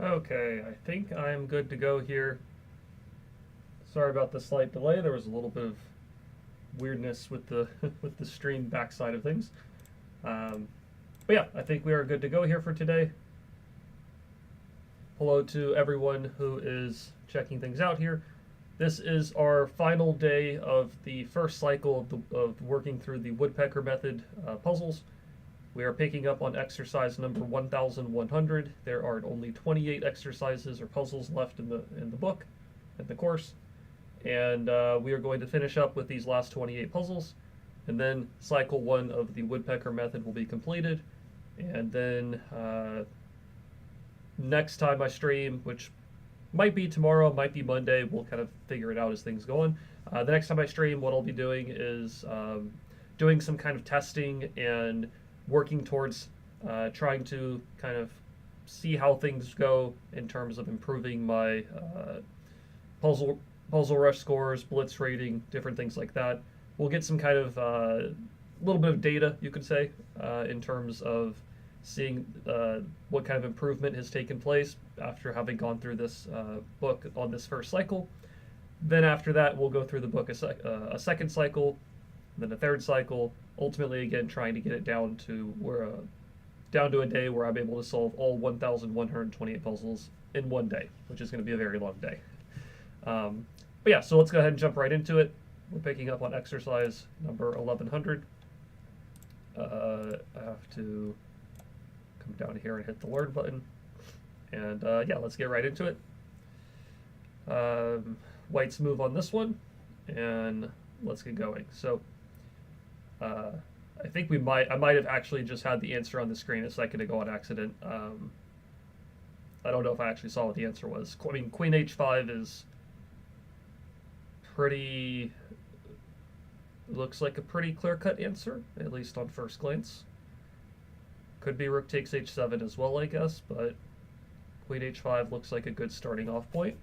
Okay, I think I'm good to go here. Sorry about the slight delay. There was a little bit of weirdness with the with the stream backside of things. Um, but yeah, I think we are good to go here for today. Hello to everyone who is checking things out here. This is our final day of the first cycle of working through the Woodpecker method puzzles. We are picking up on exercise number 1100. There are only 28 exercises or puzzles left in the book, in the course, and we are going to finish up with these last 28 puzzles, and then cycle 1 of the Woodpecker method will be completed, and then next time I stream, which might be tomorrow, might be Monday, we'll kind of figure it out as things go on. The next time I stream, what I'll be doing is doing some kind of testing and working towards trying to kind of see how things go in terms of improving my puzzle rush scores, blitz rating, different things like that. We'll get some kind of little bit of data, you could say, in terms of seeing what kind of improvement has taken place after having gone through this book on this first cycle. Then after that, we'll go through the book a second cycle, then a third cycle, ultimately again trying to get it down to a day where I'm able to solve all 1,128 puzzles in one day, which is going to be a very long day. But yeah, so let's go ahead and jump right into it. We're picking up on exercise number 1100. I have to come down here and hit the learn button. And yeah, let's get right into it. White's move on this one, and let's get going. So I think I might have actually just had the answer on the screen a second ago on accident. I don't know if I actually saw what the answer was. I mean, Queen H5 is looks like a pretty clear-cut answer, at least on first glance. Could be Rook takes H7 as well, I guess, but Queen H5 looks like a good starting off point.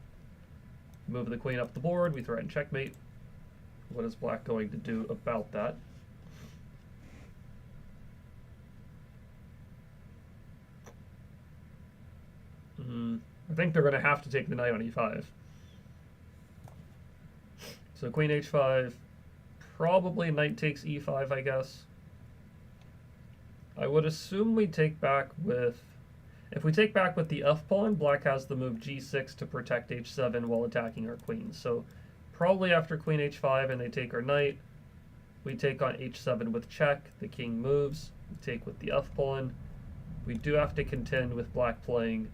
Move the queen up the board, we threaten checkmate. What is black going to do about that? I think they're going to have to take the knight on E5. So queen H5, probably knight takes E5, I guess. I would assume we take back with... If we take back with the f-pawn, black has the move G6 to protect H7 while attacking our queen. So probably after queen H5 and they take our knight, we take on H7 with check, the king moves, we take with the f-pawn. We do have to contend with black playing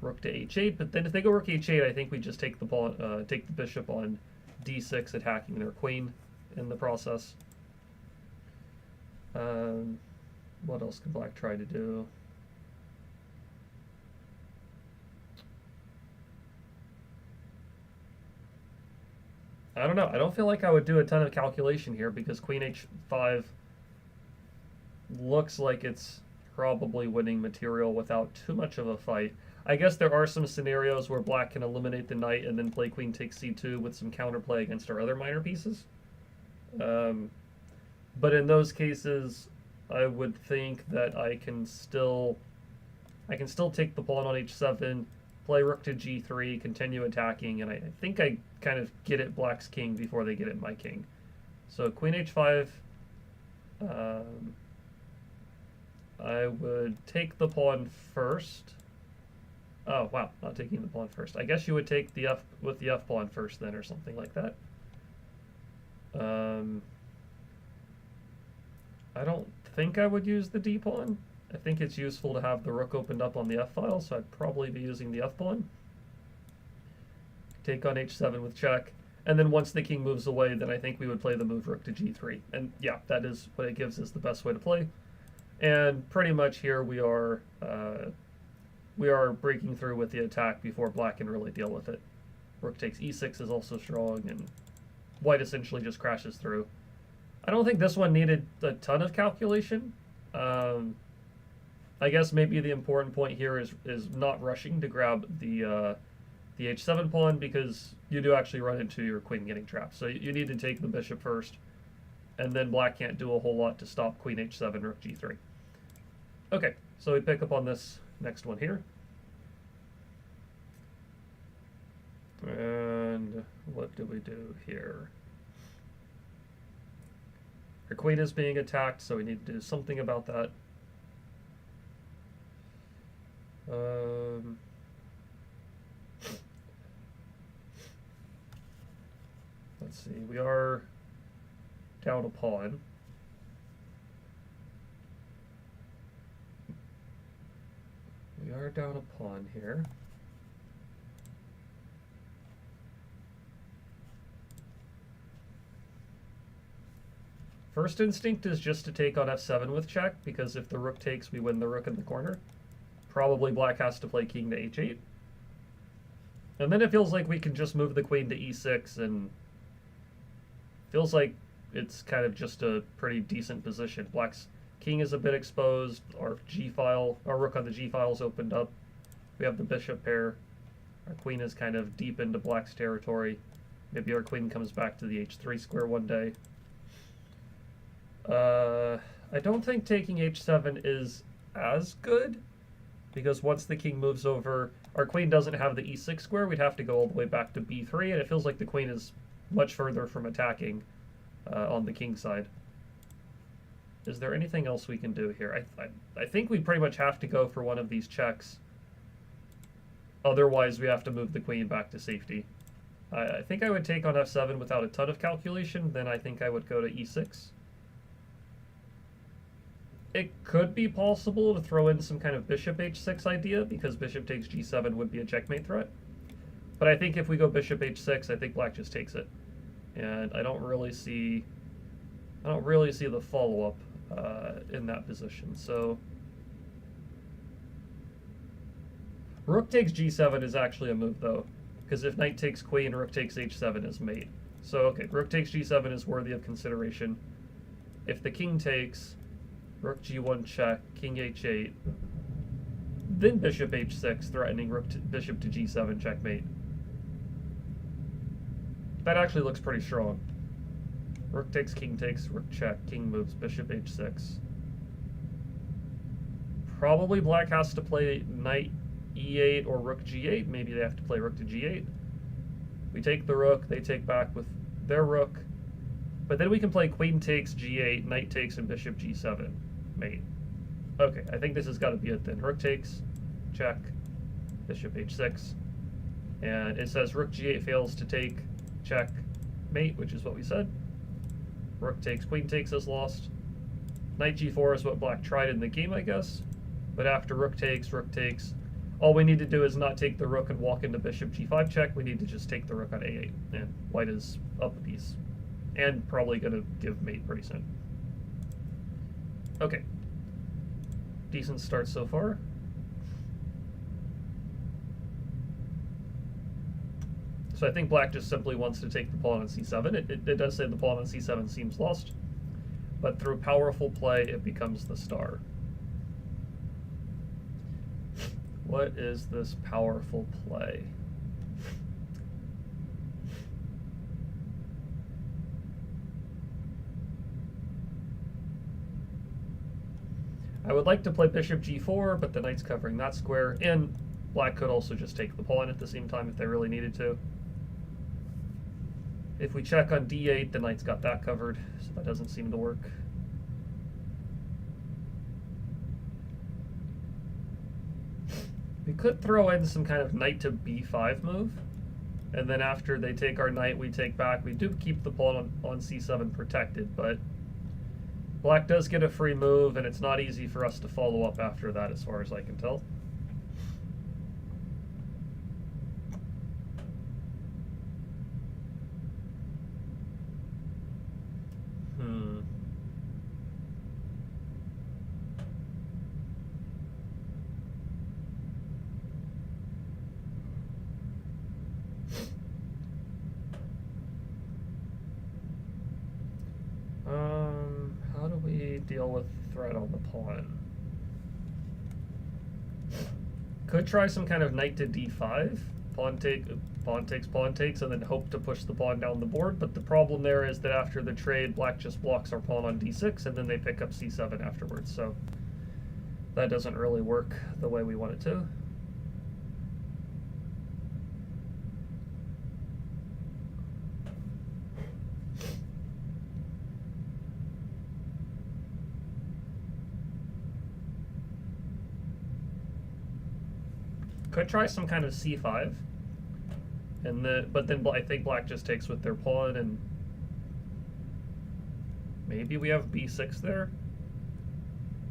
rook to H8, but then if they go rook H8, I think we just take the bishop on D6, attacking their queen in the process. What else can black try to do? I don't know. I don't feel like I would do a ton of calculation here because queen H5 looks like it's probably winning material without too much of a fight. I guess there are some scenarios where black can eliminate the knight and then play queen takes c2 with some counterplay against our other minor pieces. But in those cases, I would think that I can still take the pawn on h7, play rook to g3, continue attacking, and I think I kind of get at black's king before they get at my king. So queen h5, I would take the pawn first. Oh, wow, not taking the pawn first. I guess you would take the f pawn first then, or something like that. I don't think I would use the d pawn. I think it's useful to have the rook opened up on the f file, so I'd probably be using the f pawn. Take on h7 with check, and then once the king moves away, then I think we would play the move rook to g3. And yeah, that is what it gives us the best way to play. And pretty much here we are breaking through with the attack before black can really deal with it. Rook takes e6 is also strong, and white essentially just crashes through. I don't think this one needed a ton of calculation. I guess maybe the important point here is not rushing to grab the h7 pawn, because you do actually run into your queen getting trapped. So you need to take the bishop first, and then black can't do a whole lot to stop queen h7, rook g3. Okay, so we pick up on this next one here. do we do here? Our queen is being attacked, so we need to do something about that. Let's see, we are down a pawn. We are down a pawn here. First instinct is just to take on f7 with check, because if the rook takes, we win the rook in the corner. Probably black has to play king to h8. And then it feels like we can just move the queen to e6, and feels like it's kind of just a pretty decent position. Black's king is a bit exposed, our rook on the g file is opened up. We have the bishop pair. Our queen is kind of deep into black's territory. Maybe our queen comes back to the h3 square one day. I don't think taking h7 is as good, because once the king moves over, our queen doesn't have the e6 square. We'd have to go all the way back to b3, and it feels like the queen is much further from attacking on the king side. Is there anything else we can do here? I think we pretty much have to go for one of these checks. Otherwise, we have to move the queen back to safety. I think I would take on f7 without a ton of calculation. Then I think I would go to e6. It could be possible to throw in some kind of bishop h6 idea, because bishop takes g7 would be a checkmate threat. But I think if we go bishop h6, I think black just takes it. And I don't really see the follow-up in that position. So rook takes g7 is actually a move, though, because if knight takes queen, rook takes h7 is mate. So okay, rook takes g7 is worthy of consideration. If the king takes, rook g1 check, king h8, then bishop h6, threatening bishop to g7 checkmate. That actually looks pretty strong. Rook takes, rook check, king moves, bishop h6. Probably black has to play knight e8 or rook g8. Maybe they have to play rook to g8. We take the rook, they take back with their rook. But then we can play queen takes g8, knight takes, and bishop g7, mate. Okay, I think this has got to be it then. Rook takes, check, bishop h6. And it says rook g8 fails to take, check, mate, which is what we said. Rook takes, queen takes is lost. Knight g4 is what black tried in the game, I guess. But after rook takes, all we need to do is not take the rook and walk into bishop g5 check. We need to just take the rook on a8. And white is up a piece. And probably going to give mate pretty soon. Okay. Decent start so far. So I think black just simply wants to take the pawn on c7. It does say the pawn on c7 seems lost, but through powerful play, it becomes the star. What is this powerful play? I would like to play bishop g4, but the knight's covering that square, and black could also just take the pawn at the same time if they really needed to. If we check on d8, the knight's got that covered, so that doesn't seem to work. We could throw in some kind of knight to b5 move, and then after they take our knight, we take back. We do keep the pawn on c7 protected, but black does get a free move, and it's not easy for us to follow up after that, as far as I can tell. How do we deal with threat on the pawn? Could try some kind of knight to d5, pawn takes, and then hope to push the pawn down the board. But the problem there is that after the trade, black just blocks our pawn on d6, and then they pick up c7 afterwards. So that doesn't really work the way we want it to. Could try some kind of c5, but then I think black just takes with their pawn, and maybe we have b6 there.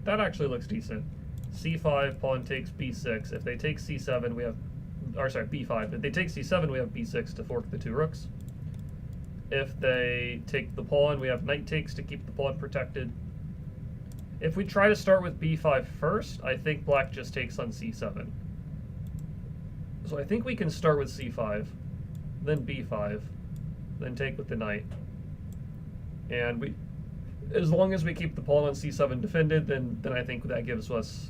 That actually looks decent. c5, pawn takes b6. If they take c7, we have, or sorry, b5. If they take c7, we have b6 to fork the two rooks. If they take the pawn, we have knight takes to keep the pawn protected. If we try to start with b5 first, I think black just takes on c7. So I think we can start with c5, then b5, then take with the knight. And we, as long as we keep the pawn on c7 defended, then I think that gives us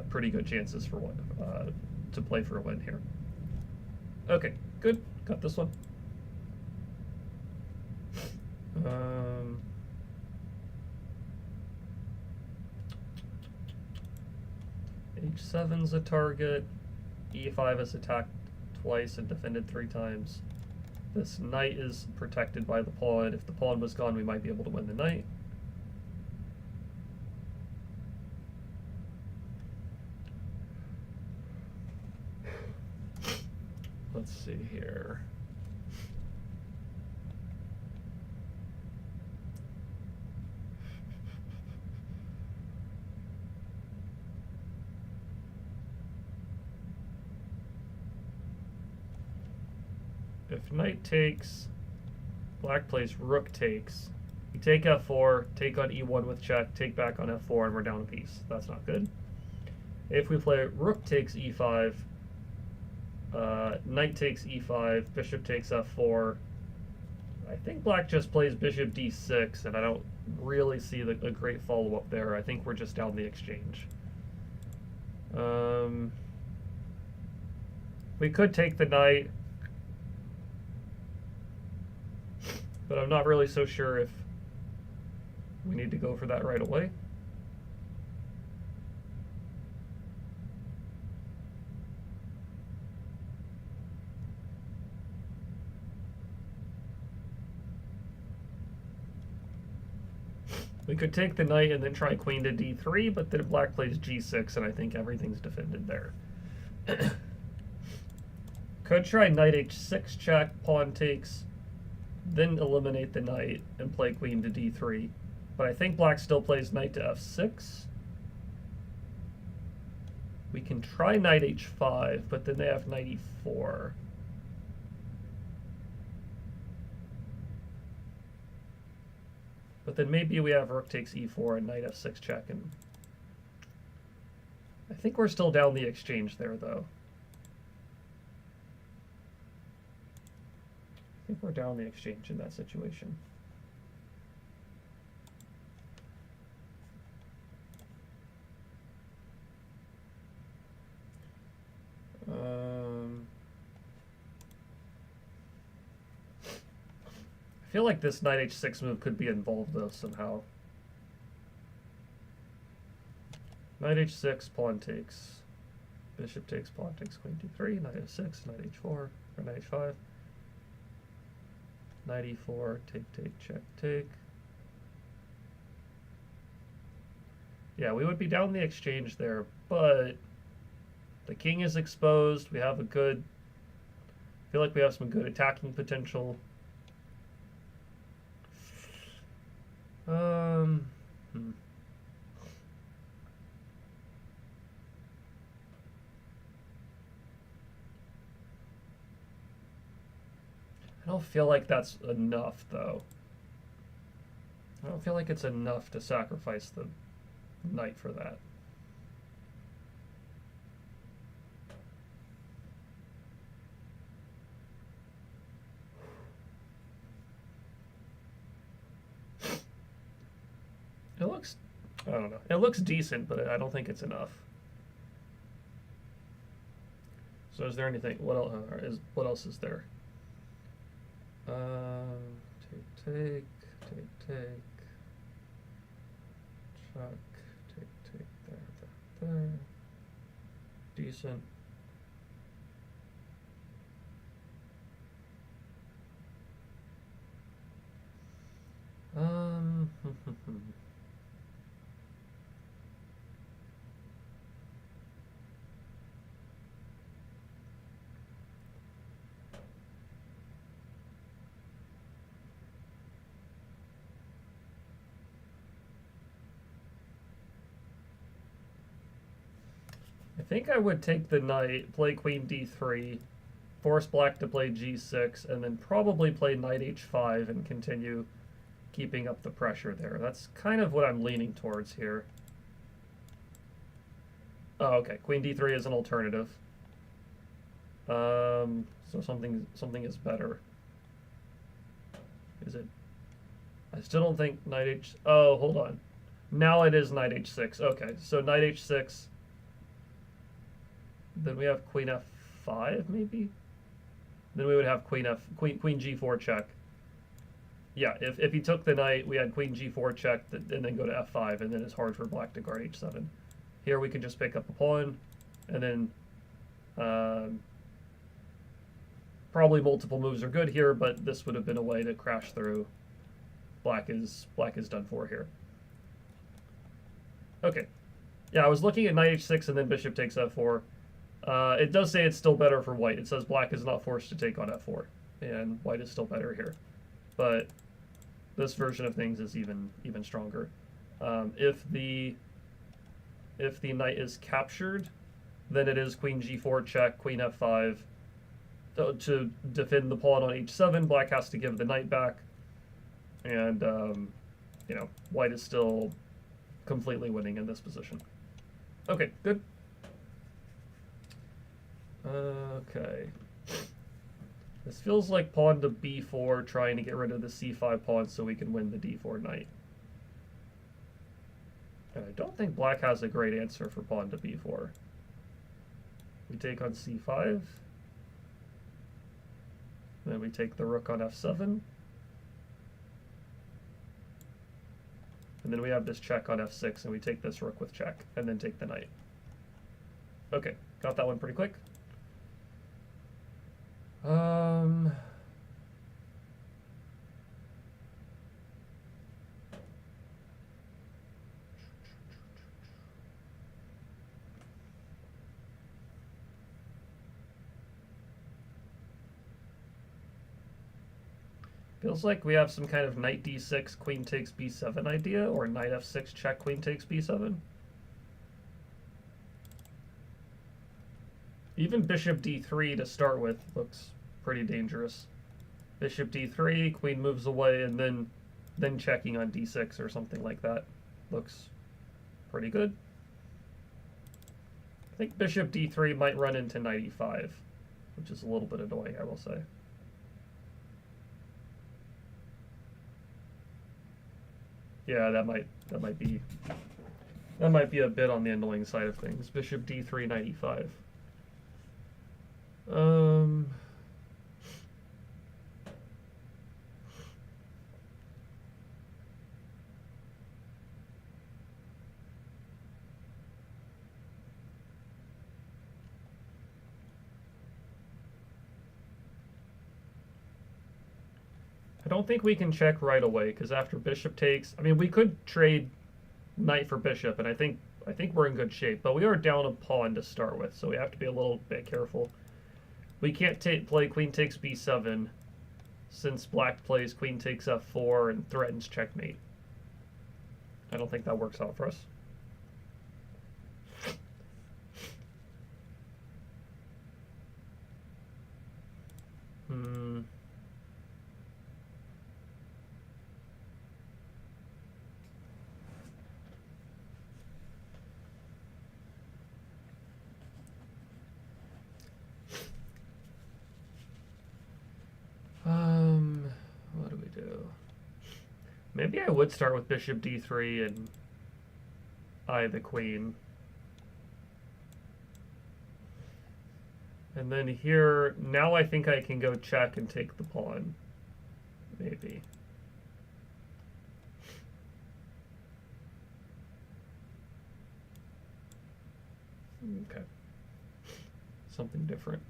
pretty good chances for to play for a win here. Okay, good. Got this one. H7's a target. E5 is attacked twice and defended 3 times. This knight is protected by the pawn. If the pawn was gone, we might be able to win the knight. Let's see here. If knight takes, black plays rook takes. We take f4, take on e1 with check, take back on f4, and we're down a piece. That's not good. If we play rook takes e5, knight takes e5, bishop takes f4. I think black just plays bishop d6, and I don't really see a great follow-up there. I think we're just down the exchange. We could take the knight, but I'm not really so sure if we need to go for that right away. We could take the knight and then try queen to d3, but then black plays g6, and I think everything's defended there. Could try knight h6 check, pawn takes, then eliminate the knight and play queen to d3. But I think black still plays knight to f6. We can try knight h5, but then they have knight e4. But then maybe we have rook takes e4 and knight f6 check, and I think we're still down the exchange there, though. I think we're down the exchange in that situation. I feel like this knight h6 move could be involved, though, somehow. Knight h6, pawn takes. Bishop takes, pawn takes, queen d3, knight f6, knight h4, or knight h5. Knight e4, take, check, take. Yeah, we would be down the exchange there, but the king is exposed. We have a good, I feel like we have some good attacking potential. I don't feel like that's enough, though. I don't feel like it's enough to sacrifice the knight for that. It looks, I don't know. It looks decent, but I don't think it's enough. So is there anything? What else is there? Take, chuck, take, there. Decent. think I would take the knight, play queen d3, force black to play g6, and then probably play knight h5 and continue keeping up the pressure there. That's kind of what I'm leaning towards here. Oh, okay. Queen d3 is an alternative. So something is better. Is it? I still don't think knight h... Oh, hold on. Now it is knight h6. Okay, so knight h6. Then we have queen f5, maybe? Then we would have queen g4 check. Yeah, if he took the knight, we had queen g4 check, and then go to f5, and then it's hard for black to guard h7. Here we can just pick up a pawn, and then probably multiple moves are good here, but this would have been a way to crash through. Black is done for here. Okay. Yeah, I was looking at knight h6 and then bishop takes f4. It does say it's still better for white. It says black is not forced to take on f4, and white is still better here. But this version of things is even stronger. If the knight is captured, then it is queen g4 check, queen f5. So to defend the pawn on h7, black has to give the knight back, and you know, white is still completely winning in this position. Okay, good. Okay. This feels like pawn to b4, trying to get rid of the c5 pawn so we can win the d4 knight. And I don't think black has a great answer for pawn to b4. We take on c5. Then we take the rook on f7. And then we have this check on f6, and we take this rook with check, and then take the knight. Okay, got that one pretty quick. Feels like we have some kind of knight d6, queen takes b7 idea, or knight f6 check, queen takes b7. Even bishop d3 to start with looks pretty dangerous. Bishop d3, queen moves away, and then checking on d6 or something like that looks pretty good. I think bishop d3 might run into knight e5, which is a little bit annoying, I will say. Yeah, that might be a bit on the annoying side of things. Bishop d3, knight e5. I don't think we can check right away, because after bishop takes, I mean, we could trade knight for bishop, and I think we're in good shape, but we are down a pawn to start with, so we have to be a little bit careful. We can't play queen takes b7, since black plays queen takes f4 and threatens checkmate. I don't think that works out for us. What do we do? Maybe I would start with bishop d3 and eye the queen. And then here, now I think I can go check and take the pawn. Maybe. Okay. Something different.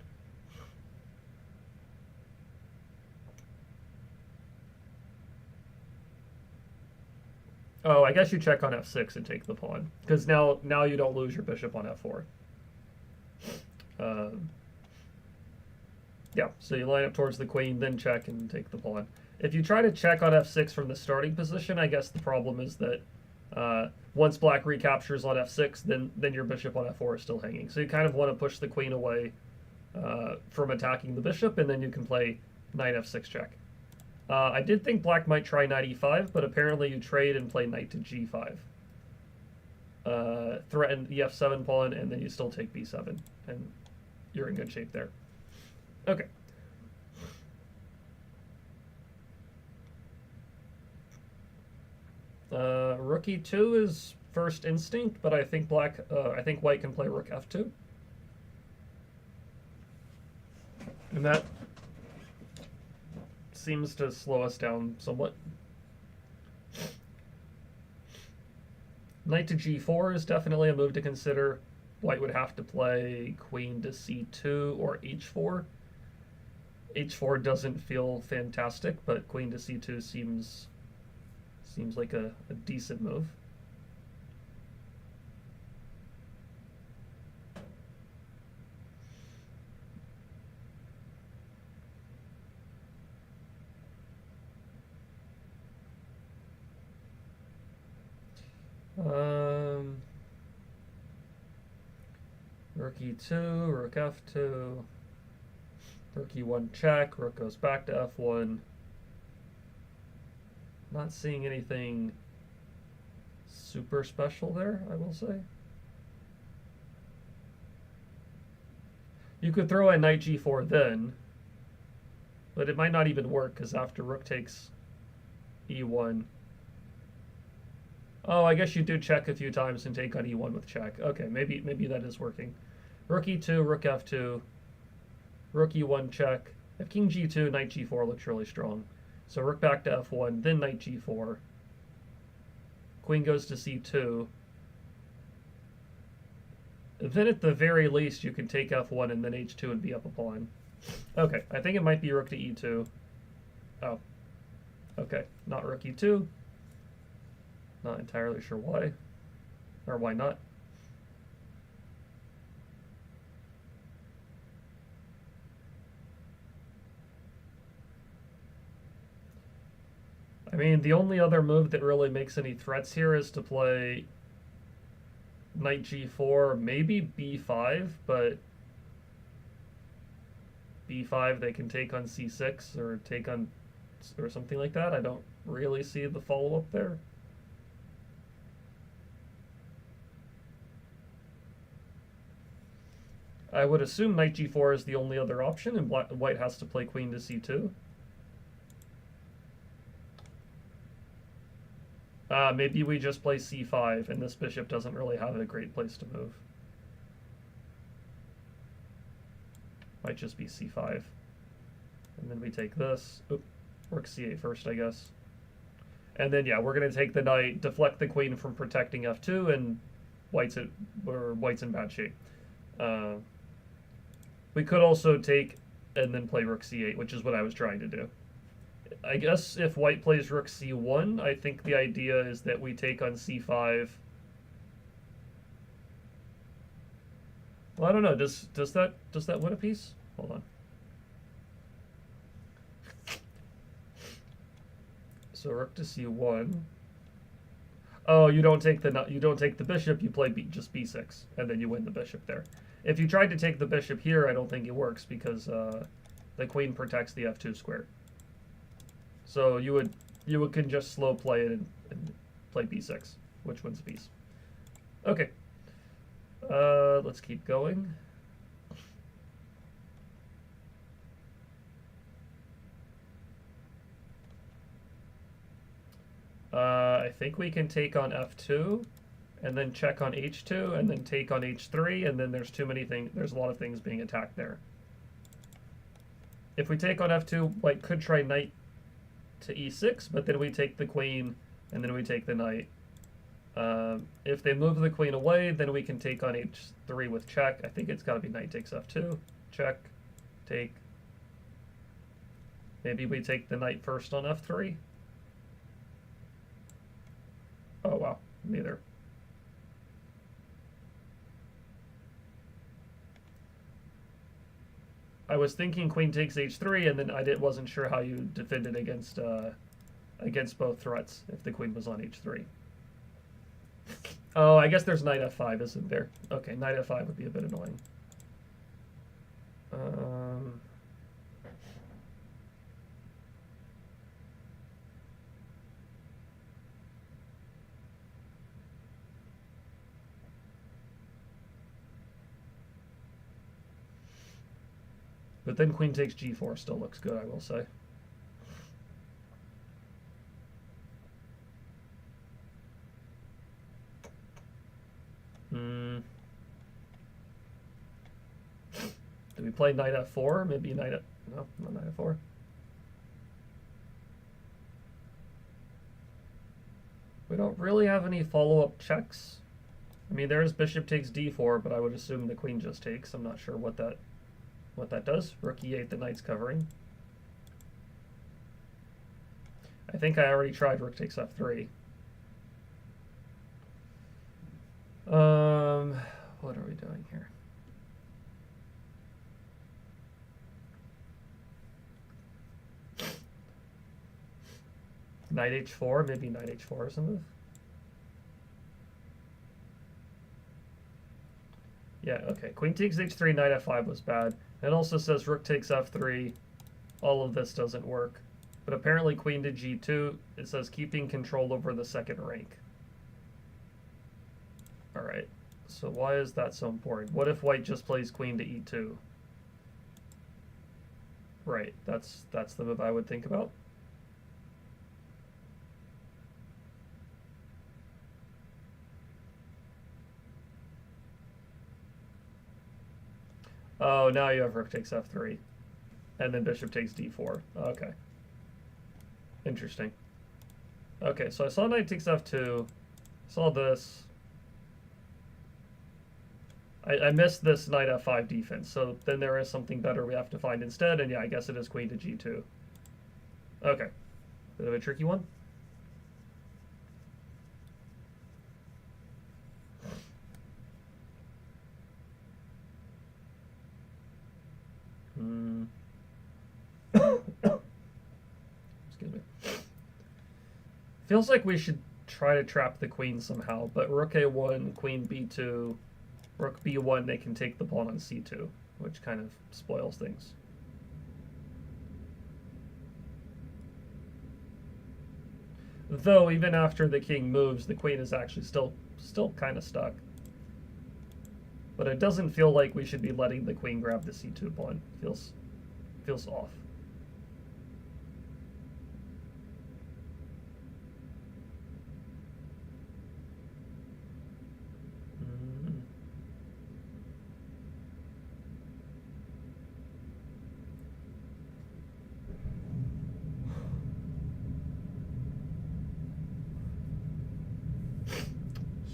Oh, I guess you check on f6 and take the pawn, because now you don't lose your bishop on f4. Yeah, so you line up towards the queen, then check and take the pawn. If you try to check on f6 from the starting position, I guess the problem is that Once black recaptures on f6, then your bishop on f4 is still hanging. So you kind of want to push the queen away from attacking the bishop, and then you can play knight f6 check. I did think black might try knight e5, but apparently you trade and play knight to g5. Threaten the f7 pawn, and then you still take b7, and you're in good shape there. Okay. Rook e2 is first instinct, but I think white can play rook f2. And that seems to slow us down somewhat. Knight to g4 is definitely a move to consider. White would have to play queen to c2 or h4. h4 doesn't feel fantastic, but queen to c2 seems like a decent move. Rook e2, rook f2, rook e1 check, rook goes back to f1. Not seeing anything super special there, I will say. You could throw in knight g4 then, but it might not even work because after rook takes e1. Oh, I guess you do check a few times and take on e1 with check. Okay, maybe that is working. Rook e2, rook f2, rook e1 check. If king g2, knight g4 looks really strong. So rook back to f1, then knight g4. Queen goes to c2. Then at the very least you can take f1 and then h2 and be up a pawn. Okay, I think it might be rook to e2. Oh. Okay, not rook e2. Not entirely sure why. Or why not. I mean, the only other move that really makes any threats here is to play knight g4, maybe b5, but b5 they can take on c6 or take on or something like that. I don't really see the follow-up there. I would assume knight g4 is the only other option, and white has to play queen to c2. Maybe we just play c5, and this bishop doesn't really have a great place to move. Might just be c5. And then we take this. Oop, rook c8 first, I guess. And then, yeah, we're going to take the knight, deflect the queen from protecting f2, and white's in bad shape. We could also take and then play rook c8, which is what I was trying to do. I guess if white plays rook c1, I think the idea is that we take on c5. Well, I don't know. Does that win a piece? Hold on. So rook to c1. Oh, you don't take the bishop. You play just b6, and then you win the bishop there. If you tried to take the bishop here, I don't think it works because the queen protects the f2 square. So you can just slow play it and play b6, which wins a piece. Okay. Let's keep going. I think we can take on f2, and then check on h2, and then take on h3, and then there's too many things. There's a lot of things being attacked there. If we take on f2, white could try knight to e6, but then we take the queen, and then we take the knight. If they move the queen away, then we can take on h3 with check. I think it's got to be knight takes f2, check, take. Maybe we take the knight first on f3. Oh, wow, neither. I was thinking queen takes h3, and then I wasn't sure how you defended against both threats if the queen was on h3. Oh, I guess there's knight f5, isn't there? Okay, knight f5 would be a bit annoying. But then queen takes g4 still looks good, I will say. Do we play knight f4? Maybe knight f... No, not knight f4. We don't really have any follow-up checks. I mean, there's bishop takes d4, but I would assume the queen just takes. I'm not sure what that does. Rook e8, the knight's covering. I think I already tried rook takes f3. What are we doing here? Knight h4, maybe knight h4 is a move. Yeah, okay. Queen takes h3, knight f5 was bad. It also says rook takes f3. All of this doesn't work. But apparently queen to g2, it says keeping control over the second rank. Alright, so why is that so important? What if white just plays queen to e2? Right, that's the move I would think about. Oh, now you have rook takes f3. And then bishop takes d4. Okay. Interesting. Okay, so I saw knight takes f2. Saw this. I missed this knight f5 defense, so then there is something better we have to find instead, and yeah, I guess it is queen to g2. Okay. Bit of a tricky one. Excuse me. Feels like we should try to trap the queen somehow, but rook a1, queen b2, rook b1, they can take the pawn on c2, which kind of spoils things. Though, even after the king moves, the queen is actually still kind of stuck. But it doesn't feel like we should be letting the queen grab the c2 pawn. Feels off.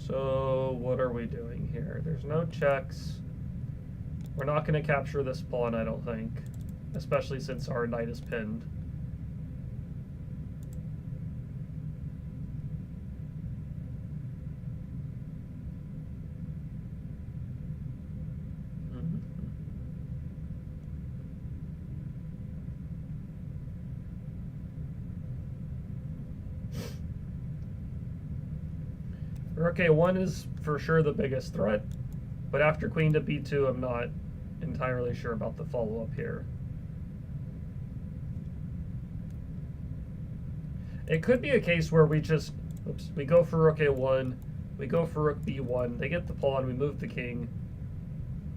So what are we doing here? There's no checks. We're not going to capture this pawn, I don't think, especially since our knight is pinned. Rook a1 is for sure the biggest threat, but after queen to b2, I'm not entirely sure about the follow-up here. It could be a case where we just, we go for rook a1, we go for rook b1, they get the pawn, we move the king,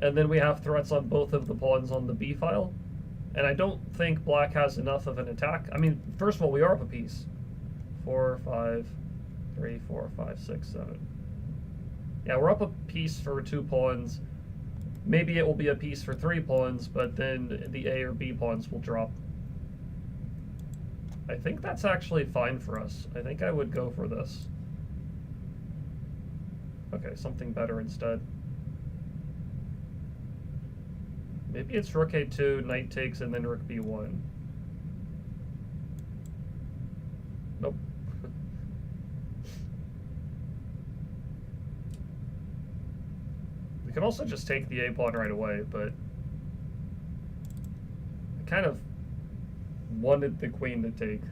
and then we have threats on both of the pawns on the b file, and I don't think black has enough of an attack. I mean, first of all, we are up a piece. 4, 5, 3, 4, 5, 6, 7. Yeah, we're up a piece for 2 pawns. Maybe it will be a piece for 3 pawns, but then the A or B pawns will drop. I think that's actually fine for us. I think I would go for this. Okay, something better instead. Maybe it's rook a2, knight takes, and then rook b1. Nope. We could also just take the A pawn right away, but I kind of wanted the queen to take.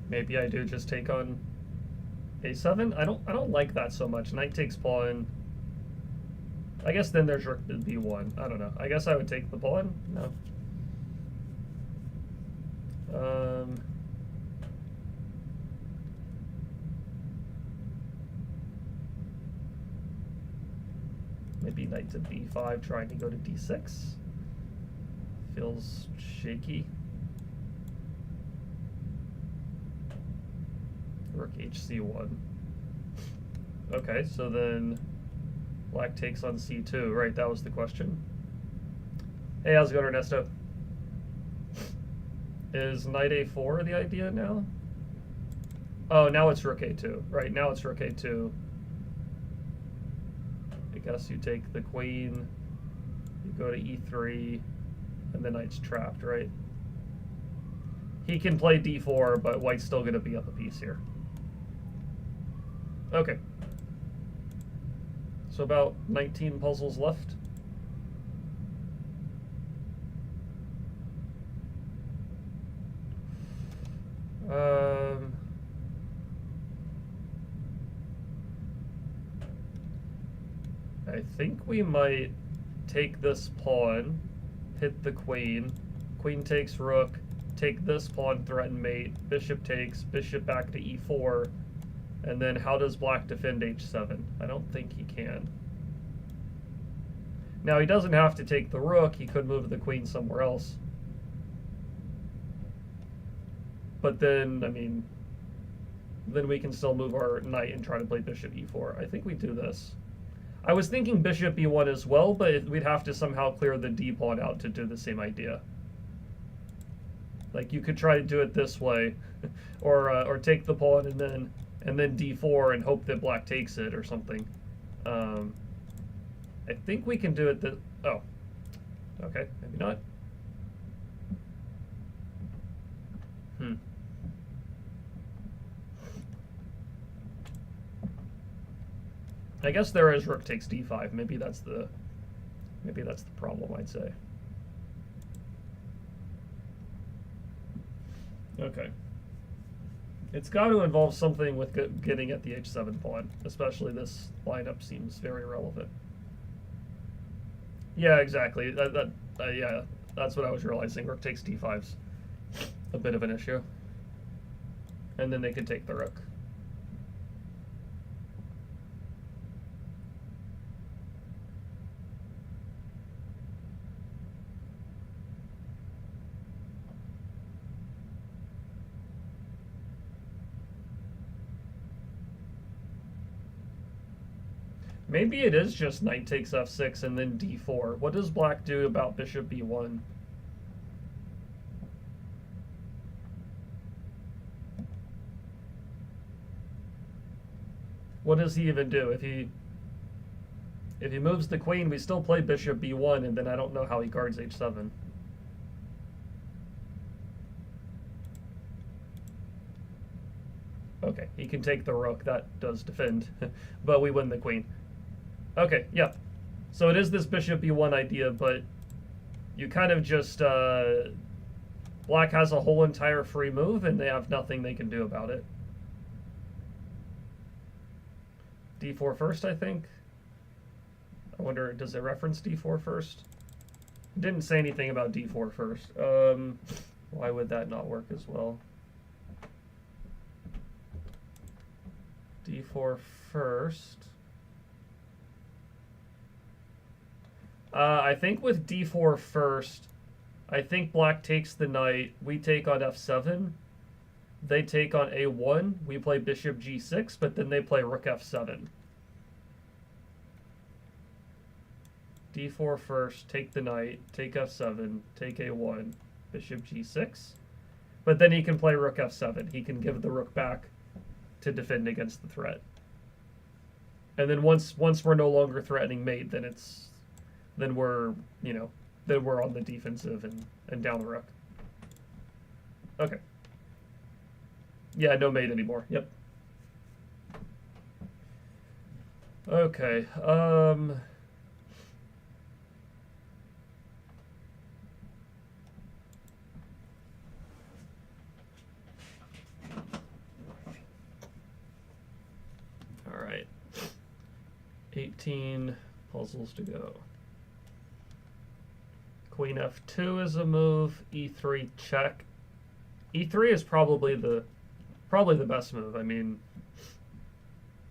Maybe I do just take on a7. I don't like that so much. Knight takes pawn. I guess then there's rook b1. I don't know. I guess I would take the pawn. No. Maybe knight to b5, trying to go to d6. Feels shaky. Rook hc1. Okay, so then black takes on c2. Right, that was the question. Hey, how's it going, Ernesto? Is knight a4 the idea now? Oh, now it's rook a2. Right, now it's rook a2. I guess you take the queen, you go to e3, and the knight's trapped, right? He can play d4, but white's still going to be up a piece here. Okay. So about 19 puzzles left. I think we might take this pawn, hit the queen, queen takes rook, take this pawn, threaten mate, bishop takes, bishop back to e4, and then how does black defend h7? I don't think he can. Now he doesn't have to take the rook, he could move the queen somewhere else. But then, I mean, then we can still move our knight and try to play bishop e4. I think we do this. I was thinking bishop b1 as well, but we'd have to somehow clear the d pawn out to do the same idea. Like you could try to do it this way, or take the pawn and then d4 and hope that black takes it or something. I think we can do it. Oh, okay, maybe not. I guess there is rook takes d5. Maybe that's the problem, I'd say. Okay. It's got to involve something with getting at the h7 pawn, especially this lineup seems very relevant. Yeah, exactly. Yeah, that's what I was realizing. Rook takes d5's a bit of an issue. And then they could take the rook. Maybe it is just knight takes f6 and then d4. What does black do about bishop b1? What does he even do? If he moves the queen, we still play bishop b1, and then I don't know how he guards h7. Okay, he can take the rook. That does defend, but we win the queen. Okay, yeah. So it is this bishop b1 idea, but you kind of just... black has a whole entire free move, and they have nothing they can do about it. d4 first, I think. I wonder, does it reference d4 first? It didn't say anything about d4 first. Why would that not work as well? d4 first. I think with d4 first, I think black takes the knight, we take on f7, they take on a1, we play bishop g6, but then they play rook f7. d4 first, take the knight, take f7, take a1, bishop g6, but then he can play rook f7. He can give the rook back to defend against the threat. And then once we're no longer threatening mate, then we're on the defensive and down the rook. Okay. Yeah, no mate anymore. Yep. Okay. 15 puzzles to go. Queen f2 is a move. E3 check. E3 is probably the best move. I mean,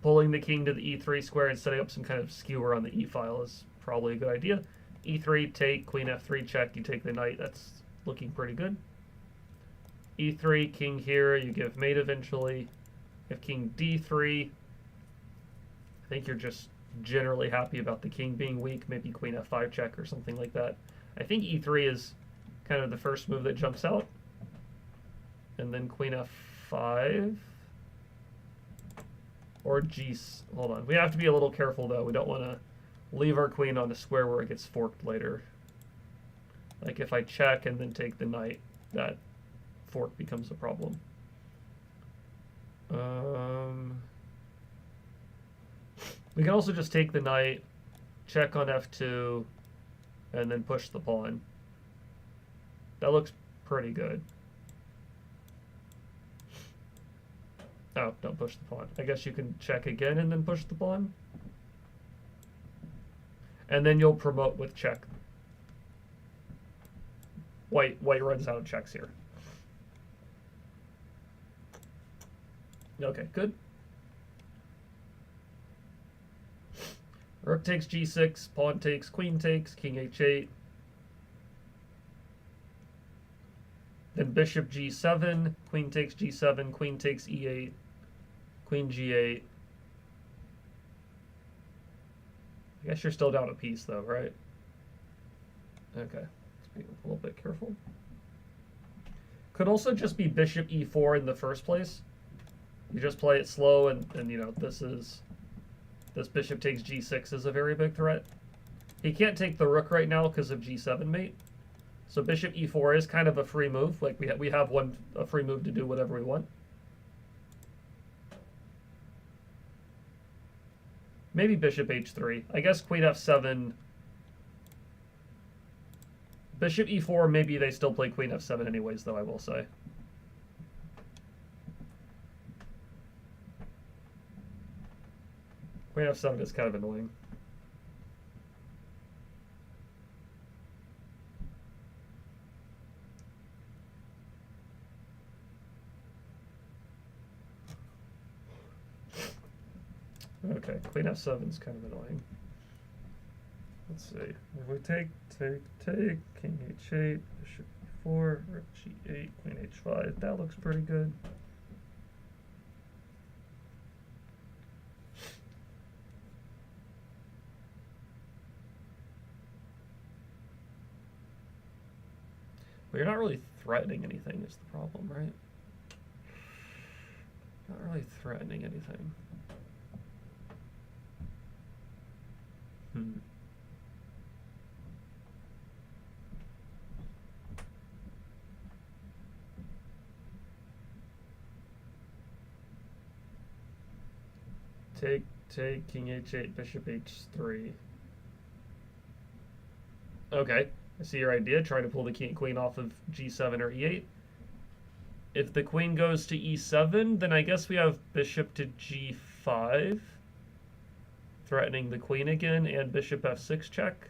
pulling the king to the E3 square and setting up some kind of skewer on the E file is probably a good idea. E3 take, Queen f3 check, you take the knight. That's looking pretty good. E3, king here, you give mate eventually. If king d3, I think you're just generally happy about the king being weak. Maybe queen f5 check or something like that. I think e3 is kind of the first move that jumps out. And then queen f5. Or hold on. We have to be a little careful, though. We don't want to leave our queen on a square where it gets forked later. Like if I check and then take the knight, that fork becomes a problem. We can also just take the knight, check on f2, and then push the pawn. That looks pretty good. Oh, don't push the pawn. I guess you can check again and then push the pawn. And then you'll promote with check. White runs out of checks here. Okay, good. Rook takes g6, pawn takes, queen takes, king h8. Then bishop g7, queen takes g7, queen takes e8, queen g8. I guess you're still down a piece though, right? Okay, let's be a little bit careful. Could also just be bishop e4 in the first place. You just play it slow and you know, this bishop takes g6 is a very big threat. He can't take the rook right now because of g7 mate. So bishop e4 is kind of a free move. Like we have a free move to do whatever we want. Maybe bishop h3. I guess queen f7. Bishop e4, maybe they still play queen f7 anyways, though, I will say. Queen f7 is kind of annoying. Okay, queen f7 is kind of annoying. Let's see. If we take, king h8, bishop e4, rook g8, queen h5, that looks pretty good. But you're not really threatening anything is the problem, right? Not really threatening anything. Take, king h8, bishop h3. Okay, I see your idea, trying to pull the king queen off of g7 or e8. If the queen goes to e7, then I guess we have bishop to g5, threatening the queen again, and bishop f6 check.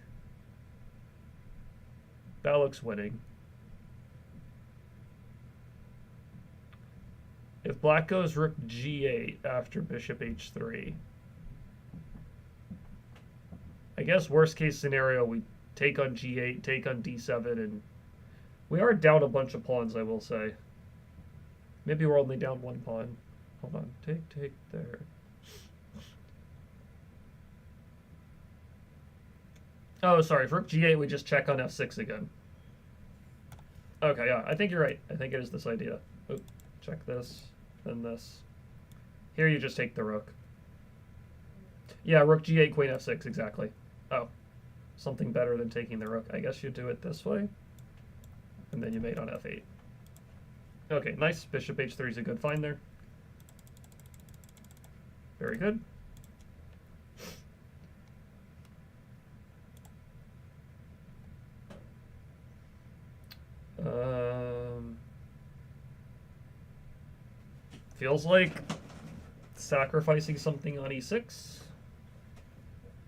That looks winning. If black goes rook g8 after bishop h3, I guess worst case scenario, we take on g8, take on d7, and we are down a bunch of pawns, I will say. Maybe we're only down one pawn. Hold on, take there. Oh, sorry, for rook g8, we just check on f6 again. Okay, yeah, I think you're right. I think it is this idea. Oop, check this, then this. Here you just take the rook. Yeah, rook g8, queen f6, exactly. Oh, something better than taking the rook. I guess you do it this way, and then you mate on f8. Okay, nice. Bishop h3 is a good find there. Very good. Feels like sacrificing something on e6.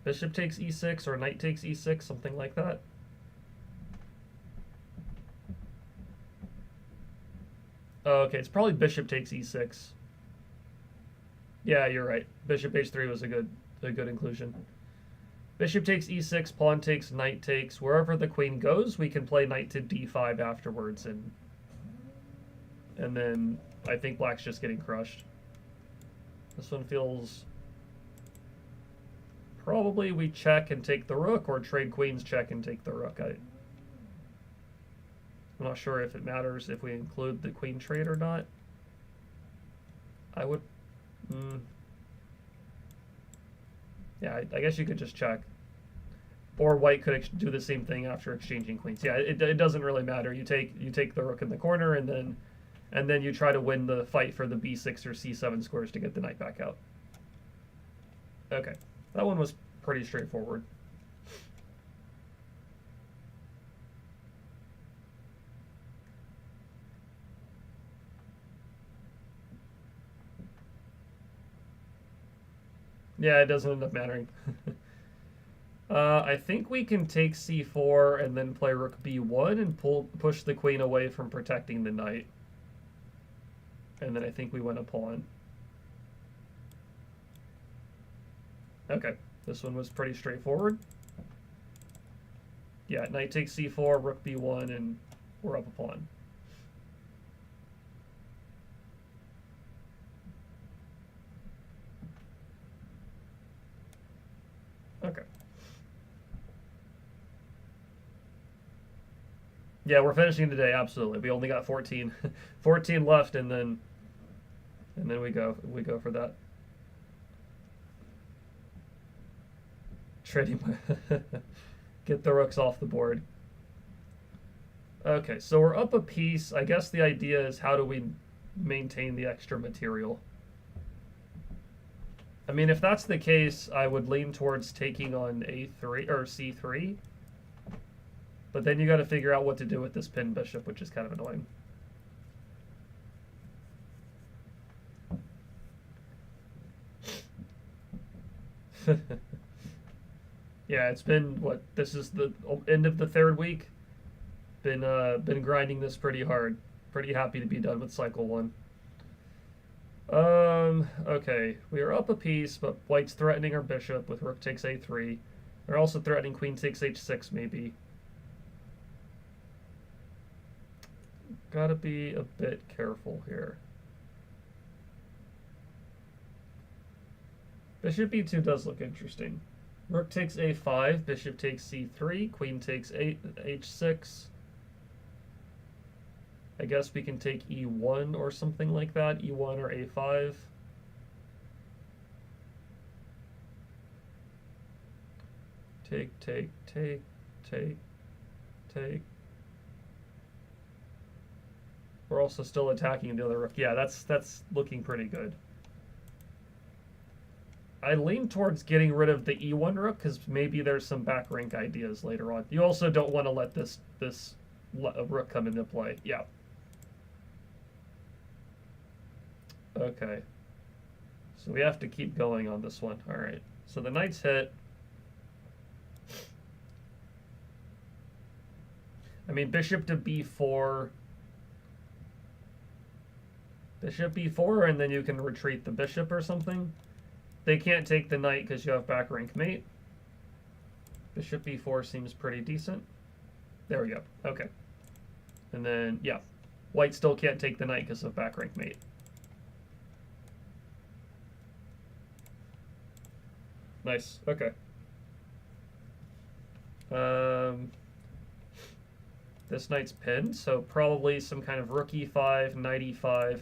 Bishop takes e6 or knight takes e6, something like that. Oh, okay, it's probably bishop takes e6. Yeah, you're right. Bishop h3 was a good inclusion. Bishop takes e6, pawn takes, knight takes. Wherever the queen goes, we can play knight to d5 afterwards, and then I think black's just getting crushed. This one feels... Probably we check and take the rook, or trade queens, check and take the rook. I'm not sure if it matters if we include the queen trade or not. I would... Yeah, I guess you could just check. Or white could do the same thing after exchanging queens. Yeah, it doesn't really matter. You take the rook in the corner, and then you try to win the fight for the b6 or c7 scores to get the knight back out. Okay, that one was pretty straightforward. Yeah, it doesn't end up mattering. I think we can take c4 and then play rook b1 and push the queen away from protecting the knight. And then I think we win a pawn. Okay, this one was pretty straightforward. Yeah, knight takes c4, rook b1, and we're up a pawn. Okay. Yeah, we're finishing today, absolutely. We only got 14 left, and then we go for that. Trading get the rooks off the board. Okay, so we're up a piece. I guess the idea is, how do we maintain the extra material? I mean, if that's the case, I would lean towards taking on a3 or c3. But then you got to figure out what to do with this pinned bishop, which is kind of annoying. Yeah, it's been, what, this is the end of the third week. Been grinding this pretty hard. Pretty happy to be done with cycle 1. Okay, we are up a piece, but white's threatening our bishop with rook takes a3. They're also threatening queen takes h6, maybe. Gotta be a bit careful here. Bishop e2 does look interesting. Rook takes a5, bishop takes c3, queen takes h6. I guess we can take e1 or something like that, e1 or a5. Take, take, take, take, take. We're also still attacking the other rook. Yeah, that's looking pretty good. I lean towards getting rid of the e1 rook, because maybe there's some back rank ideas later on. You also don't want to let this rook come into play. Yeah. Okay. So we have to keep going on this one. All right. So the knight's hit. I mean, bishop to b4. Bishop b4, and then you can retreat the bishop or something. They can't take the knight because you have back rank mate. Bishop b4 seems pretty decent. There we go. Okay. And then, yeah. White still can't take the knight because of back rank mate. Nice. Okay. This knight's pinned, so probably some kind of rook e5, knight e5.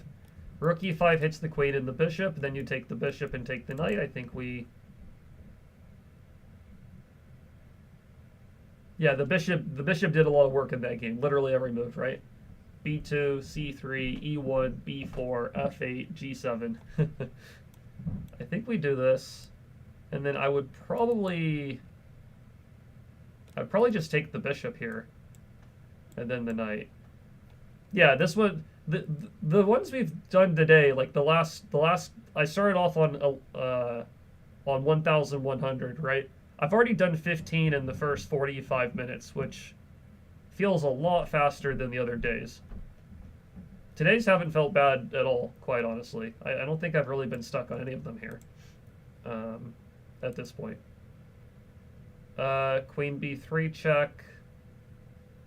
Rook e5 hits the queen and the bishop, then you take the bishop and take the knight. I think we... Yeah, the bishop did a lot of work in that game. Literally every move, right? b2, c3, e1, b4, f8, g7. I think we do this. And then I'd probably just take the bishop here. And then the knight. Yeah, this one... The ones we've done today, like the last I started off on 1,100, right? I've already done 15 in the first 45 minutes, which feels a lot faster than the other days. Today's haven't felt bad at all, quite honestly. I don't think I've really been stuck on any of them here at this point. Queen b3 check.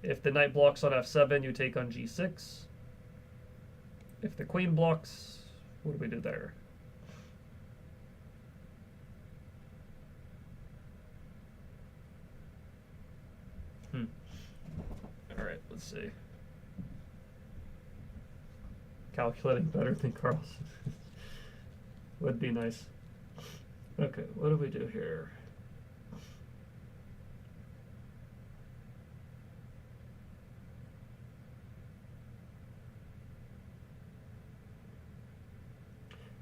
If the knight blocks on f7, you take on g6. If the queen blocks, what do we do there? All right, let's see. Calculating better than Carlson. Would be nice. Okay, what do we do here?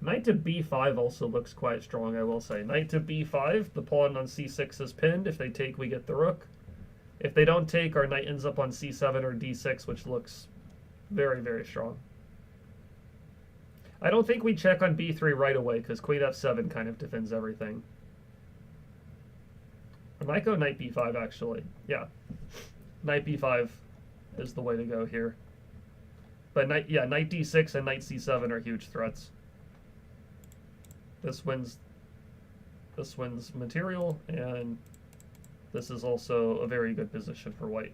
Knight to b5 also looks quite strong, I will say. Knight to b5, the pawn on c6 is pinned. If they take, we get the rook. If they don't take, our knight ends up on c7 or d6, which looks very, very strong. I don't think we check on b3 right away, because queen f7 kind of defends everything. I might go knight b5, actually. Yeah. Knight b5 is the way to go here. But knight d6 and knight c7 are huge threats. This wins material, and this is also a very good position for white.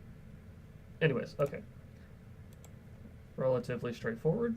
Anyways, okay. Relatively straightforward.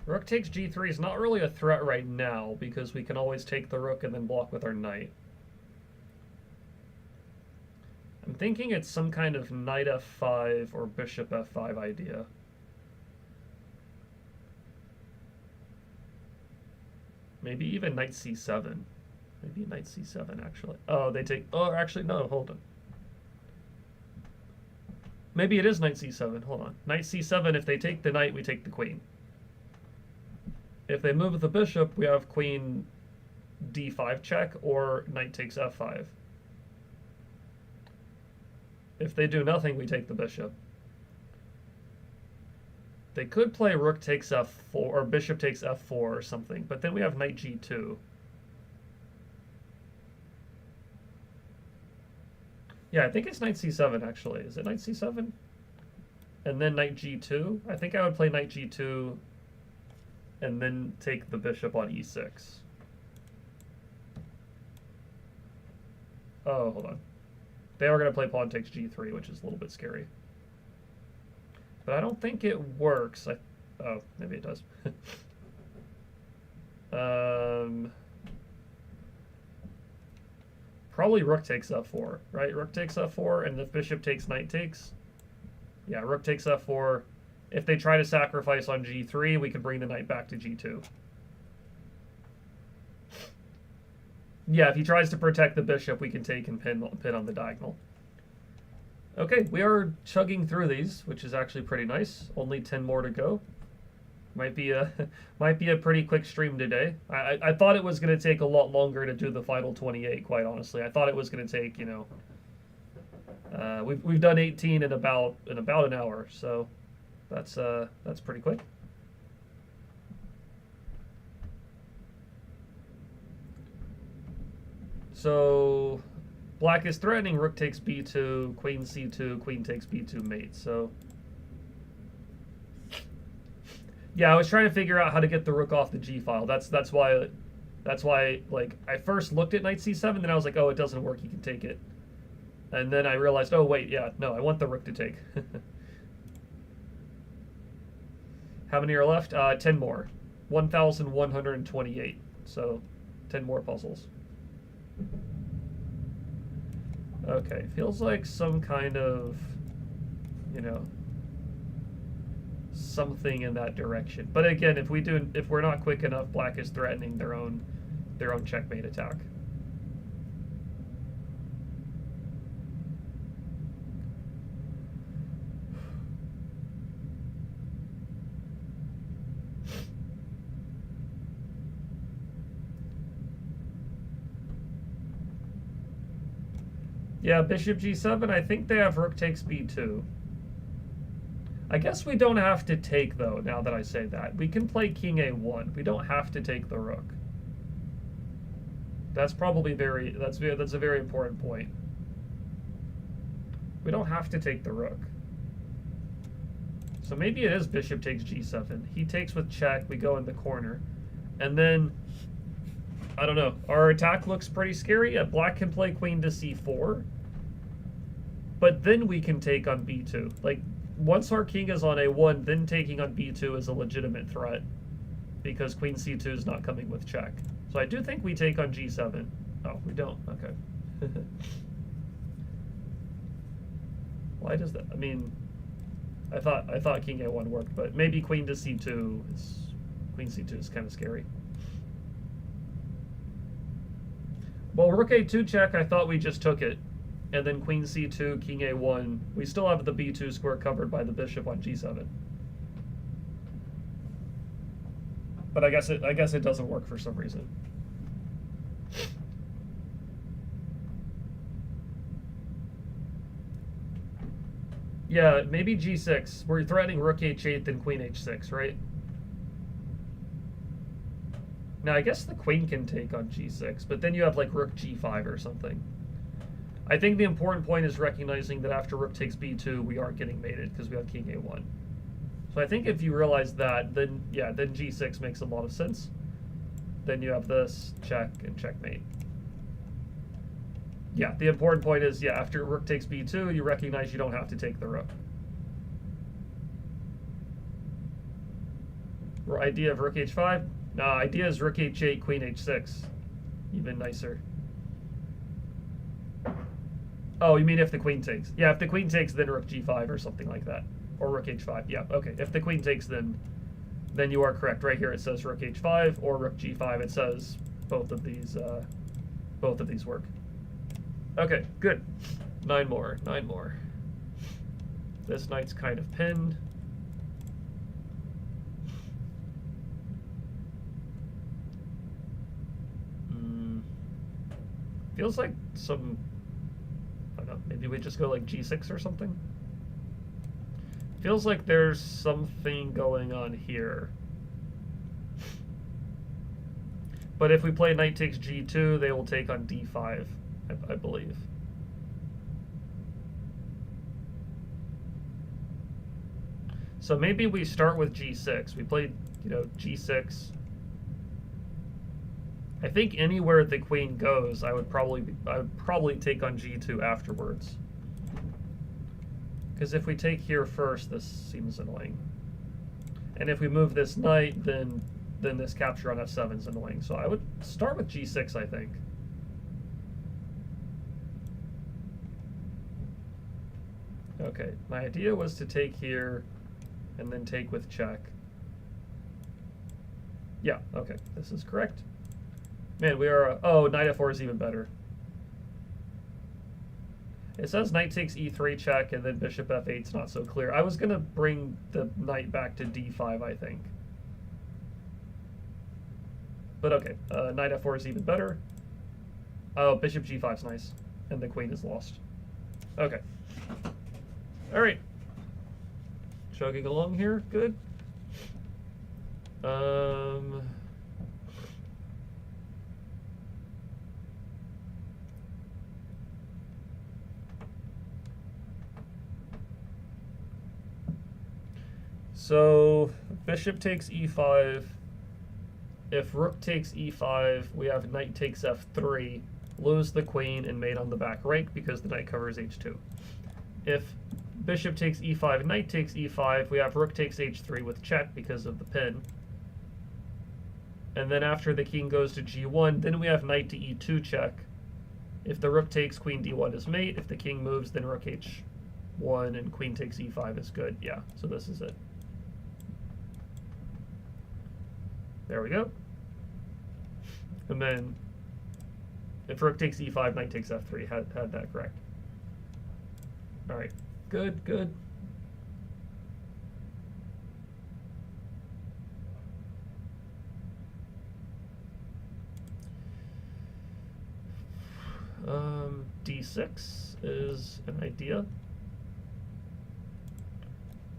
Rook takes g3 is not really a threat right now, because we can always take the rook and then block with our knight. I'm thinking it's some kind of knight f5 or bishop f5 idea. Maybe even knight c7. Maybe knight c7, actually. Oh, they take... Oh, actually, no, hold on. Maybe it is knight c7. Hold on. Knight c7, if they take the knight, we take the queen. If they move the bishop, we have queen d5 check, or knight takes f5. If they do nothing, we take the bishop. They could play rook takes f4, or bishop takes f4 or something, but then we have knight g2. Yeah, I think it's knight c7, actually. Is it knight c7? And then knight g2? I think I would play knight g2 and then take the bishop on e6. Oh, hold on. They are going to play pawn takes g3, which is a little bit scary. But I don't think it works. Oh, maybe it does. Probably rook takes f4, right? Rook takes f4, and the bishop takes knight takes. Yeah, rook takes f4. If they try to sacrifice on g3, we can bring the knight back to g2. Yeah, if he tries to protect the bishop, we can take and pin on the diagonal. Okay, we are chugging through these, which is actually pretty nice. Only 10 more to go. Might be a pretty quick stream today. I thought it was going to take a lot longer to do the final 28, quite honestly. I thought it was going to take, you know, we've done 18 in about an hour, so that's pretty quick. So black is threatening rook takes b2, queen c2, queen takes b2 mate. So yeah, I was trying to figure out how to get the rook off the g file. That's why like I first looked at knight c7, then I was like, oh, it doesn't work. You can take it, and then I realized, oh wait, yeah, no, I want the rook to take. How many are left? 10 more. 1,128. So 10 more puzzles. Okay, feels like some kind of, you know, something in that direction. But again, if we're not quick enough, black is threatening their own checkmate attack. Yeah, bishop g7, I think they have rook takes b2. I guess we don't have to take, though, now that I say that. We can play king a1. We don't have to take the rook. That's probably that's a very important point. We don't have to take the rook. So maybe it is bishop takes g7. He takes with check, we go in the corner. And then, I don't know, our attack looks pretty scary. Black can play queen to c4. But then we can take on b2. Like, once our king is on a1, then taking on b2 is a legitimate threat. Because queen c2 is not coming with check. So I do think we take on g7. Oh, we don't. Okay. Why does that? I mean, I thought king a1 worked, but maybe queen to c2 is queen c2 is kind of scary. Well, rook a2 check, I thought we just took it, and then queen c2, king a1. We still have the b2 square covered by the bishop on g7. But I guess it doesn't work for some reason. Yeah, maybe g6. We're threatening rook h8, then queen h6, right? Now, I guess the queen can take on g6, but then you have like rook g5 or something. I think the important point is recognizing that after rook takes b2, we aren't getting mated because we have king a1. So I think if you realize that, then yeah, then g6 makes a lot of sense. Then you have this, check, and checkmate. Yeah, the important point is, yeah, after rook takes b2, you recognize you don't have to take the rook. Idea of rook h5? Nah, idea is rook h8, queen h6. Even nicer. Oh, you mean if the queen takes? Yeah, if the queen takes, then rook g5 or something like that. Or rook h5, yeah, okay. If the queen takes, then you are correct. Right here it says rook h5 or rook g5. It says both of these work. Okay, good. 9 more, 9 more. This knight's kind of pinned. Feels like some, I don't know, maybe we just go like g6 or something? Feels like there's something going on here. But if we play knight takes g2, they will take on d5, I believe. So maybe we start with g6. We played, g6. I think anywhere the queen goes, I would probably take on g2 afterwards. Because if we take here first, this seems annoying. And if we move this knight, then this capture on f7 is annoying. So I would start with g6, I think. Okay, my idea was to take here and then take with check. Yeah, okay, this is correct. Man, we are, oh, knight f4 is even better. It says knight takes e3 check and then bishop f8 is not so clear. I was going to bring the knight back to d5, I think. But okay, knight f4 is even better. Oh, bishop g5 is nice. And the queen is lost. Okay. All right. Chugging along here, good. So bishop takes e5. If rook takes e5, we have knight takes f3, lose the queen and mate on the back rank because the knight covers h2. If bishop takes e5, knight takes e5, we have rook takes h3 with check because of the pin. And then after the king goes to g1, then we have knight to e2 check. If the rook takes, queen d1 is mate. If the king moves, then rook h1 and queen takes e5 is good. Yeah, so this is it. There we go. And then if rook takes e5, knight takes f3, had that correct. All right, good, good. d6 is an idea.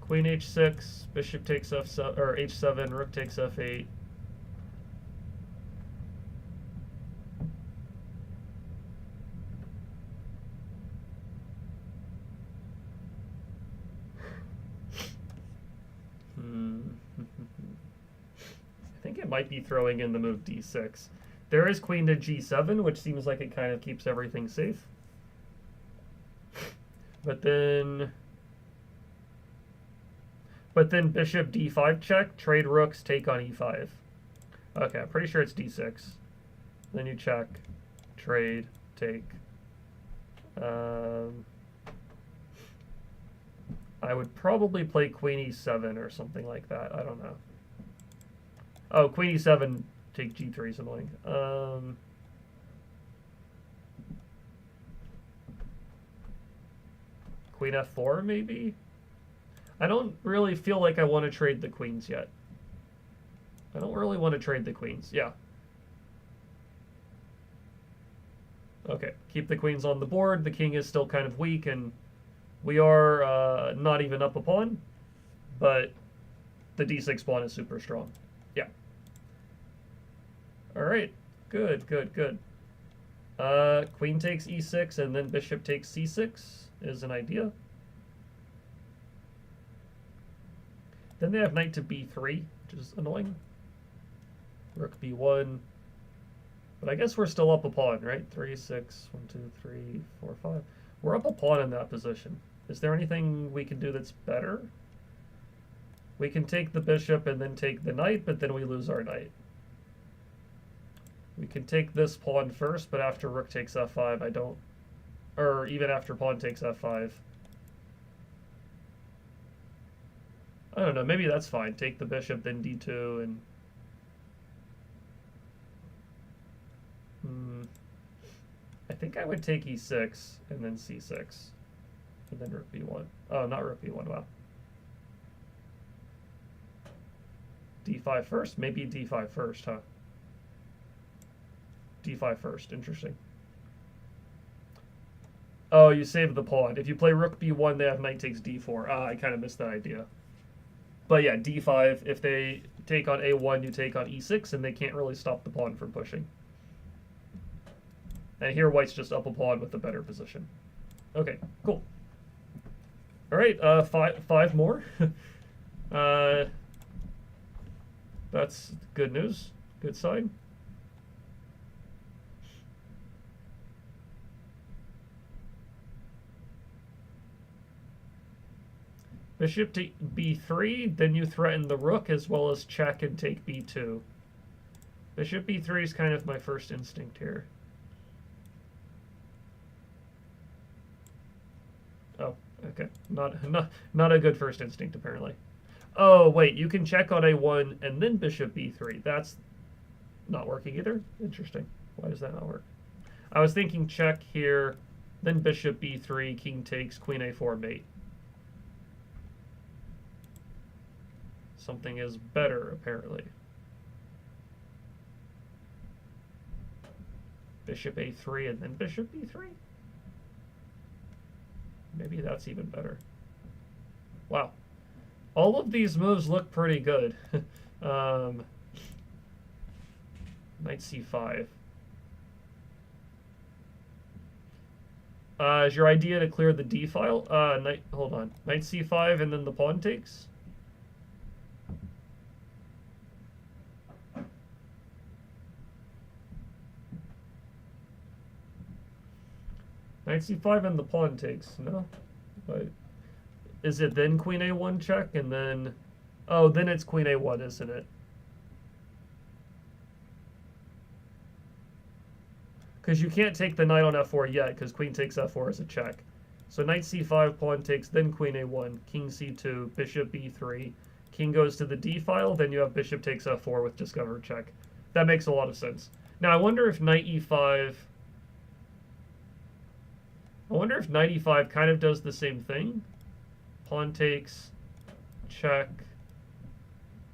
Queen h6, bishop takes f7, or h7, rook takes f8. I think it might be throwing in the move d6. There is queen to g7, which seems like it kind of keeps everything safe. But then bishop d5 check, trade rooks, take on e5. Okay, I'm pretty sure it's d6. Then you check, trade, take. I would probably play queen e7 or something like that. I don't know. Oh, queen e7, take g3 is annoying. Queen f4 maybe? I don't really feel like I want to trade the queens yet. I don't really want to trade the queens. Yeah. Okay, keep the queens on the board. The king is still kind of weak, and we are not even up a pawn, but the d6 pawn is super strong. Yeah. All right. Good, good, good. Queen takes e6, and then bishop takes c6 is an idea. Then they have knight to b3, which is annoying. Rook b1. But I guess we're still up a pawn, right? 3, 6, 1, 2, 3, 4, 5. We're up a pawn in that position. Is there anything we can do that's better? We can take the bishop and then take the knight, but then we lose our knight. We can take this pawn first, but after rook takes f5, I don't... Or even after pawn takes f5. I don't know, maybe that's fine. Take the bishop, then d2, and... I think I would take e6, and then c6, and then rook b1. Oh, not rook b1, wow. d5 first? Maybe d5 first, huh? d5 first, interesting. Oh, you saved the pawn. If you play rook b1, they have knight takes d4. Ah, I kind of missed that idea. But yeah, d5, if they take on a1, you take on e6, and they can't really stop the pawn from pushing. And here white's just up a pawn with a better position. Okay, cool. All right, five more. That's good news. Good sign. Bishop to b3, then you threaten the rook as well as check and take b2. Bishop b3 is kind of my first instinct here. Oh, okay. Not a good first instinct, apparently. Oh, wait, you can check on a1 and then bishop b3. That's not working either. Interesting. Why does that not work? I was thinking check here, then bishop b3, king takes, queen a4, mate. Something is better, apparently. Bishop a3 and then bishop b3? Maybe that's even better. Wow. All of these moves look pretty good. Knight c5. Is your idea to clear the d file? Hold on. Knight c5 and then the pawn takes? Knight c5 and the pawn takes, no? But is it then queen a1 check and then... Oh, then it's queen a1, isn't it? Because you can't take the knight on f4 yet, because queen takes f4 is a check. So knight c5, pawn takes, then queen a1, king c2, bishop b3, king goes to the d file, then you have bishop takes f4 with discover check. That makes a lot of sense. Now I wonder if knight e5... I wonder if knight e5 kind of does the same thing. Pawn takes, check,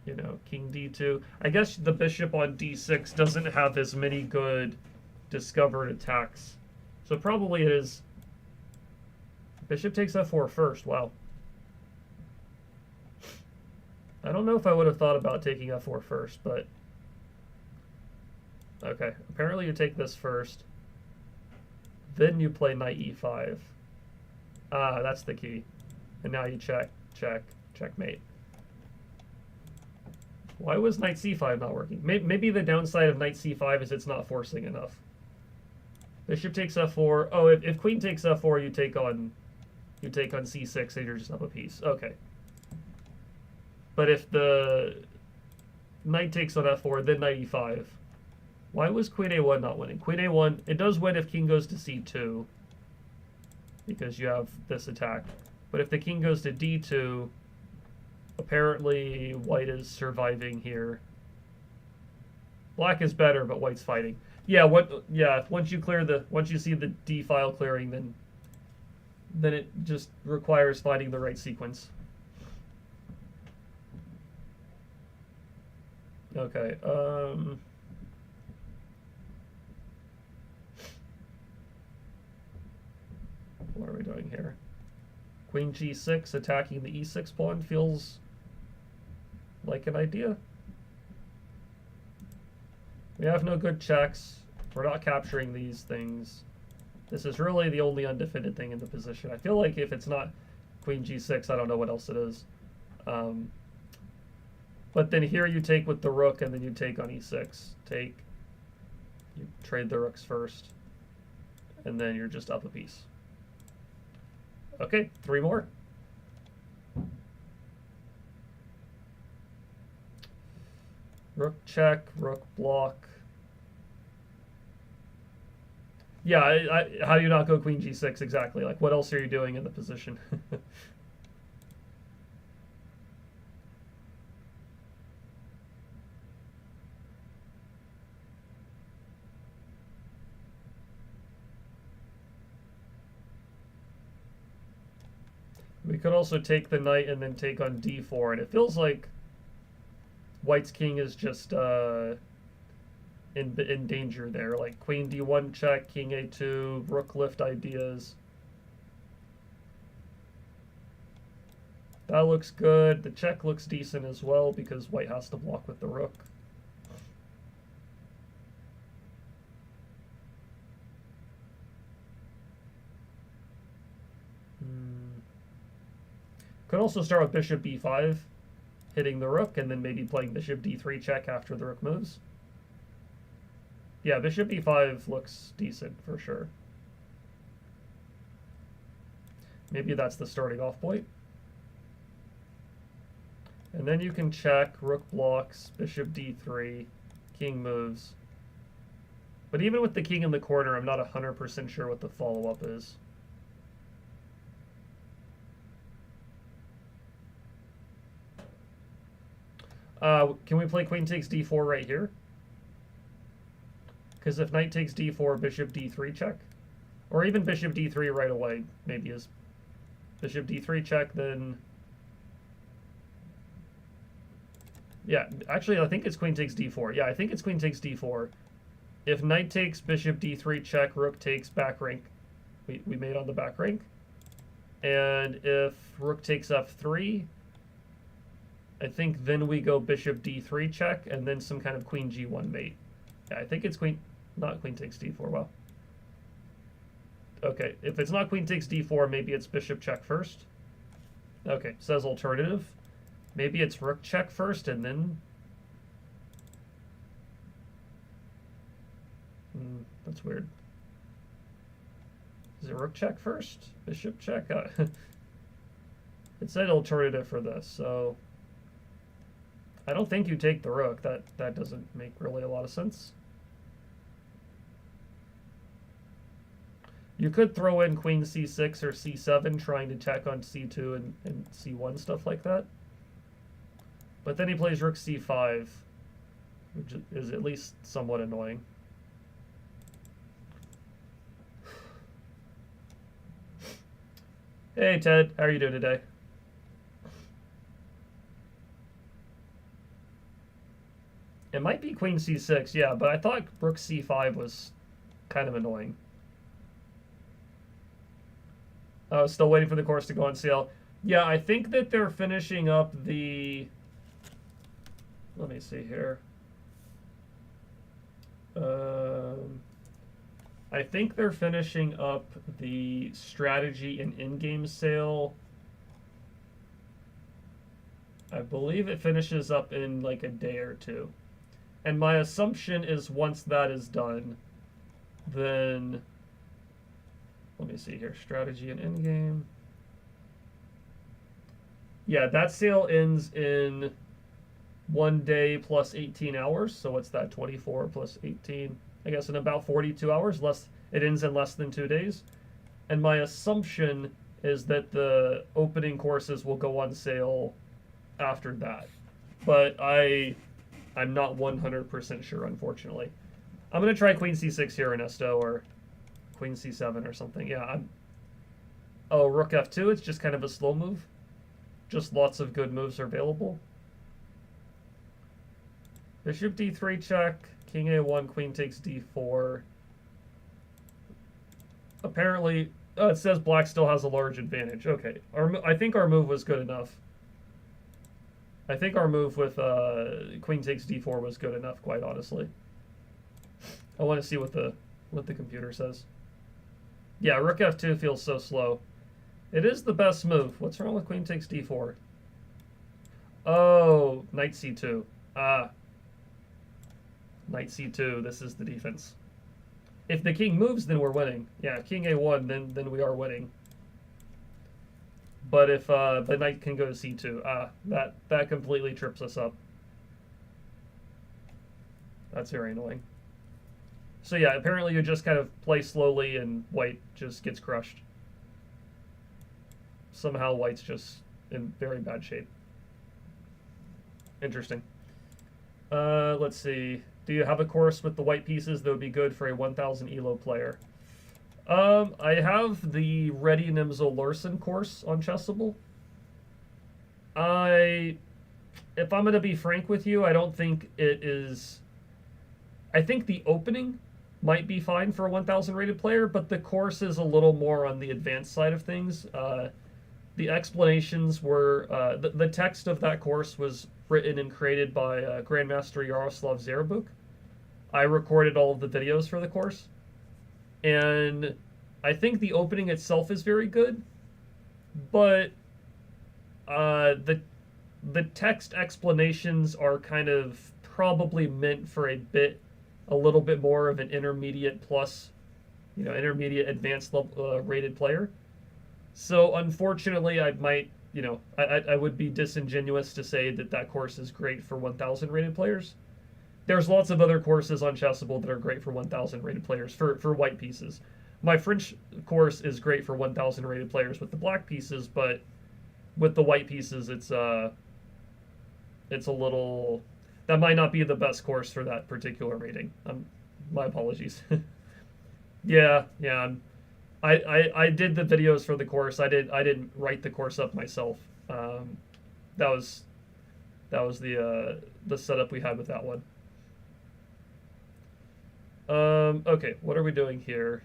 you know, king d2. I guess the bishop on d6 doesn't have as many good discovered attacks. So probably it is Bishop takes f4 first. Wow. I don't know if I would have thought about taking f4 first, but... Okay, apparently you take this first. Then you play knight e5. Ah, that's the key. And now you check, check, checkmate. Why was knight c5 not working? Maybe the downside of knight c5 is it's not forcing enough. Bishop takes f4. Oh, if queen takes f4, you take on c6 and you're just up a piece. Okay. But if the knight takes on f4, then knight e5. Why was queen a1 not winning? Queen a1, it does win if king goes to c2, because you have this attack. But if the king goes to d2, apparently white is surviving here. Black is better, but white's fighting. Yeah, once you see the d file clearing, then it just requires finding the right sequence. Okay, what are we doing here? Queen g6 attacking the e6 pawn feels like an idea. We have no good checks. We're not capturing these things. This is really the only undefended thing in the position. I feel like if it's not queen g6, I don't know what else it is. But then here you take with the rook, and then you take on e6. Take. You trade the rooks first, and then you're just up a piece. Okay, 3 more. Rook check, rook block. Yeah, how do you not go queen g6 exactly? Like, what else are you doing in the position? We could also take the knight and then take on d4, and it feels like white's king is just in danger there. Like queen d1 check, king a2, rook lift ideas. That looks good. The check looks decent as well because white has to block with the rook. Could also start with bishop b5, hitting the rook, and then maybe playing bishop d3 check after the rook moves. Yeah, bishop b5 looks decent for sure. Maybe that's the starting off point. And then you can check, rook blocks, bishop d3, king moves. But even with the king in the corner, I'm not 100% sure what the follow-up is. Can we play queen takes d4 right here? Because if knight takes d4, bishop d3 check. Or even bishop d3 right away, maybe is bishop d3 check, then... Yeah, actually, I think it's queen takes d4. Yeah, I think it's queen takes d4. If knight takes bishop d3 check, rook takes back rank. We made on the back rank. And if rook takes f3... I think then we go bishop d3 check, and then some kind of queen g1 mate. Yeah, I think it's not queen takes d4. Well, okay, if it's not queen takes d4, maybe it's bishop check first. Okay, says alternative. Maybe it's rook check first, and then... that's weird. Is it rook check first? Bishop check? It said alternative for this, so... I don't think you take the rook. That doesn't make really a lot of sense. You could throw in queen c6 or c7 trying to check on c2 and c1, stuff like that. But then he plays rook c5, which is at least somewhat annoying. Hey Ted, how are you doing today? It might be queen c6, yeah, but I thought rook c5 was kind of annoying. I was still waiting for the course to go on sale. Yeah, I think that they're finishing up the... Let me see here. I think they're finishing up the strategy and in-game sale. I believe it finishes up in like a day or two. And my assumption is once that is done, then... Let me see here. Strategy and in-game. Yeah, that sale ends in 1 day plus 18 hours. So what's that? 24 plus 18. I guess in about 42 hours. It ends in less than 2 days. And my assumption is that the opening courses will go on sale after that. But I'm not 100% sure, unfortunately. I'm going to try Queen C6 here, Ernesto, or Queen C7 or something. Yeah, Oh, Rook F2, it's just kind of a slow move. Just lots of good moves are available. Bishop D3 check, King A1, Queen takes D4. Apparently, it says Black still has a large advantage. Okay, I think our move was good enough. I think our move with Queen takes D4 was good enough, quite honestly. I want to see what the computer says. Yeah, Rook F2 feels so slow. It is the best move. What's wrong with Queen takes D4? Oh, Knight C2. Knight C2, this is the defense. If the king moves, then we're winning. Yeah, King A1, then we are winning. But if the knight can go to C2, that completely trips us up. That's very annoying. So yeah, apparently you just kind of play slowly and white just gets crushed. Somehow white's just in very bad shape. Interesting. Let's see. Do you have a course with the white pieces that would be good for a 1000 ELO player? I have the Reddy Nimzo Larson course on Chessable. If I'm going to be frank with you, I don't think it is... I think the opening might be fine for a 1000 rated player, but the course is a little more on the advanced side of things. The explanations were... the text of that course was written and created by Grandmaster Yaroslav Zerbuk. I recorded all of the videos for the course. And I think the opening itself is very good, but the text explanations are kind of probably meant for a little bit more of an intermediate plus, intermediate advanced level, rated player. So unfortunately, I might, I would be disingenuous to say that course is great for 1000 rated players. There's lots of other courses on Chessable that are great for 1000 rated players for white pieces. My French course is great for 1000 rated players with the black pieces, but with the white pieces, it's a little... That might not be the best course for that particular rating. My apologies. Yeah. I did the videos for the course. I didn't write the course up myself. That was the setup we had with that one. Okay, what are we doing here?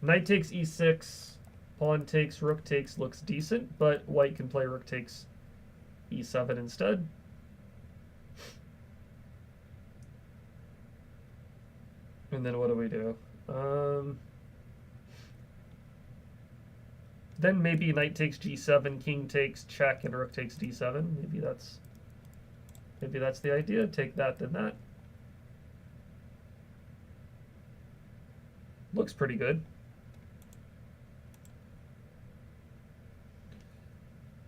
Knight takes e6, pawn takes, rook takes looks decent, but white can play rook takes e7 instead. And then what do we do? Then maybe knight takes g7, king takes check, and rook takes d7. Maybe that's the idea. Take that, then that. Looks pretty good.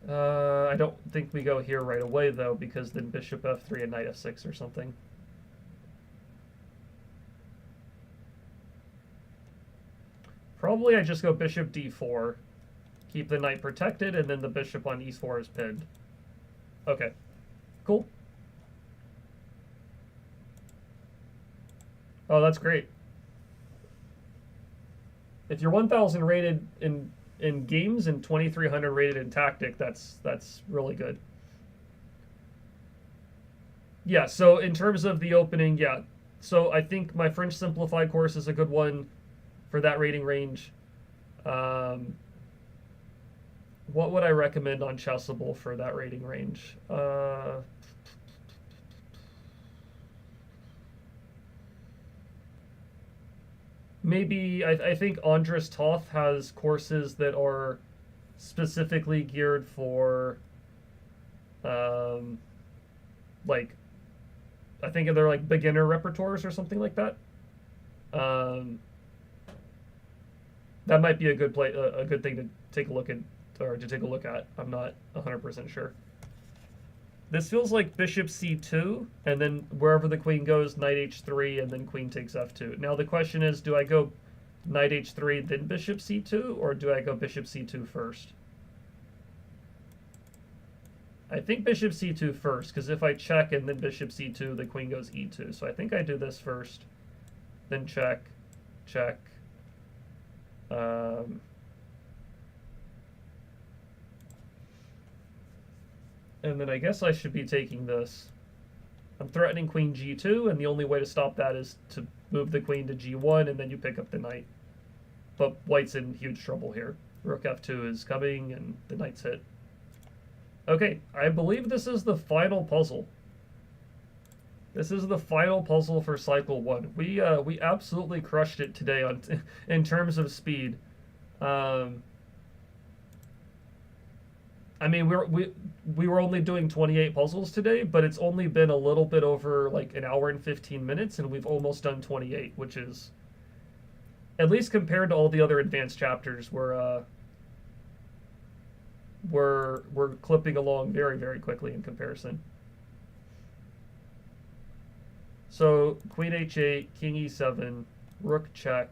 I don't think we go here right away, though, because then bishop f3 and knight f6 or something. Probably I just go bishop d4, keep the knight protected, and then the bishop on e4 is pinned. Okay, cool. Oh, that's great. If you're 1000 rated in games and 2300 rated in tactic, that's really good. Yeah, so in terms of the opening, yeah. So I think my French simplified course is a good one for that rating range. Um, what would I recommend on Chessable for that rating range? Maybe I think Andres Toth has courses that are specifically geared for, um, like, I think they're like beginner repertoires or something like that. Um, that might be a good a good thing to take a look at, or to take a look at. I'm not 100% sure. This feels like bishop c2, and then wherever the queen goes, knight h3, and then queen takes f2. Now the question is, do I go knight h3, then bishop c2, or do I go bishop c2 first? I think bishop c2 first, because if I check and then bishop c2, the queen goes e2. So I think I do this first, then check, check. And then I guess I should be taking this. I'm threatening queen g2, and the only way to stop that is to move the queen to g1, and then you pick up the knight. But white's in huge trouble here. Rook f2 is coming, and the knight's hit. Okay, I believe this is the final puzzle. This is the final puzzle for cycle 1. We absolutely crushed it today on in terms of speed. I mean, we were only doing 28 puzzles today, but it's only been a little bit over like an hour and 15 minutes, and we've almost done 28, which is, at least compared to all the other advanced chapters, we're clipping along very, very quickly in comparison. So queen h8, king e7, rook check.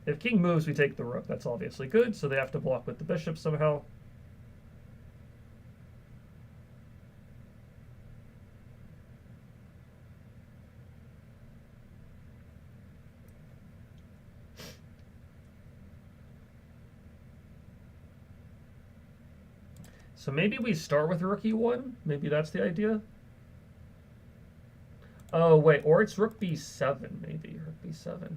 If king moves, we take the rook. That's obviously good, so they have to block with the bishop somehow. So maybe we start with rook e1. Maybe that's the idea. Oh, wait, or it's rook b7, maybe. Rook b7.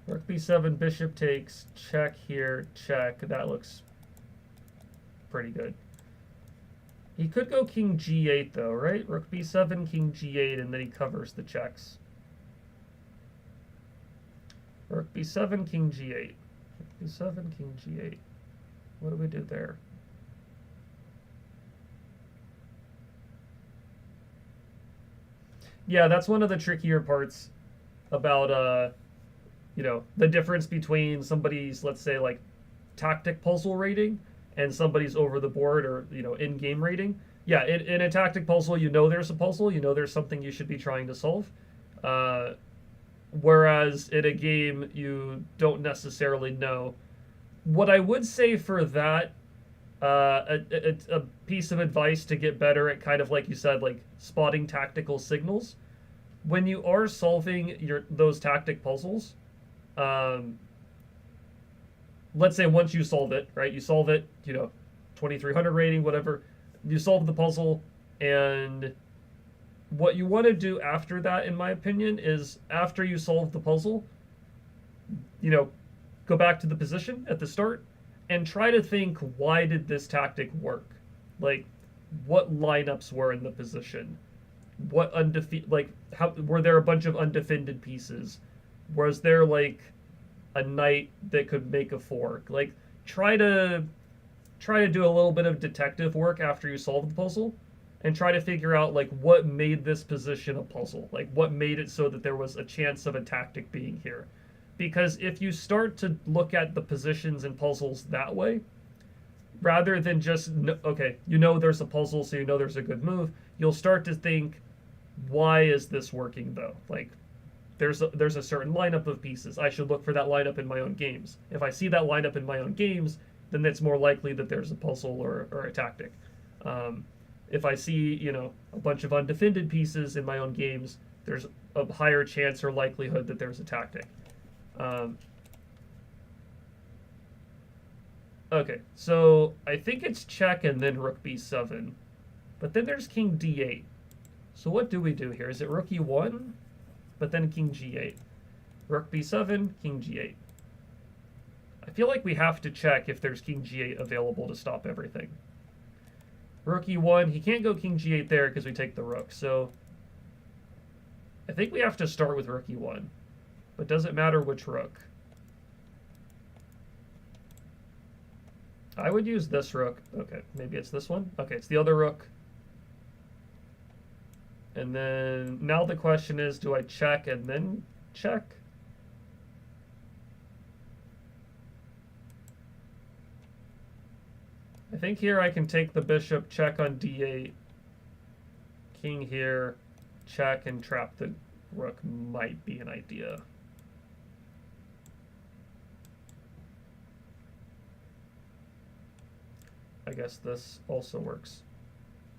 Rook b7, bishop takes, check here, check. That looks pretty good. He could go king g8, though, right? Rook b7, king g8, and then he covers the checks. Rook b7, king g8. Rook b7, king g8. What do we do there? Yeah, that's one of the trickier parts about, you know, the difference between somebody's, let's say, like, tactic puzzle rating and somebody's over the board or, you know, in-game rating. Yeah, in a tactic puzzle, you know there's a puzzle, you know there's something you should be trying to solve. Whereas in a game, you don't necessarily know. What I would say for that, a piece of advice to get better at, kind of like you said, like spotting tactical signals, when you are solving those tactic puzzles, let's say once you solve it, right? You solve it, you know, 2300 rating, whatever. You solve the puzzle, and what you want to do after that, in my opinion, is after you solve the puzzle, you know, go back to the position at the start and try to think, why did this tactic work? Like, what lineups were in the position? What how were there a bunch of undefended pieces? Was there like a knight that could make a fork? Like, try to do a little bit of detective work after you solve the puzzle, and try to figure out like what made this position a puzzle, like what made it so that there was a chance of a tactic being here. Because if you start to look at the positions and puzzles that way, rather than just, okay, you know there's a puzzle, so you know there's a good move, you'll start to think, why is this working though? Like, there's a certain lineup of pieces. I should look for that lineup in my own games. If I see that lineup in my own games, then it's more likely that there's a puzzle or a tactic. If I see, you know, a bunch of undefended pieces in my own games, there's a higher chance or likelihood that there's a tactic. Okay, so I think it's check and then rook b7. But then there's king d8. So what do we do here? Is it rook e1, but then king g8? Rook b7, king g8. I feel like we have to check if there's king g8 available to stop everything. Rook e1, he can't go king g8 there because we take the rook, so I think we have to start with rook e1. But does it matter which rook? I would use this rook. Okay, maybe it's this one. Okay, it's the other rook. And then now the question is, do I check and then check? I think here I can take the bishop, check on d8, king here, check and trap the rook might be an idea. I guess this also works.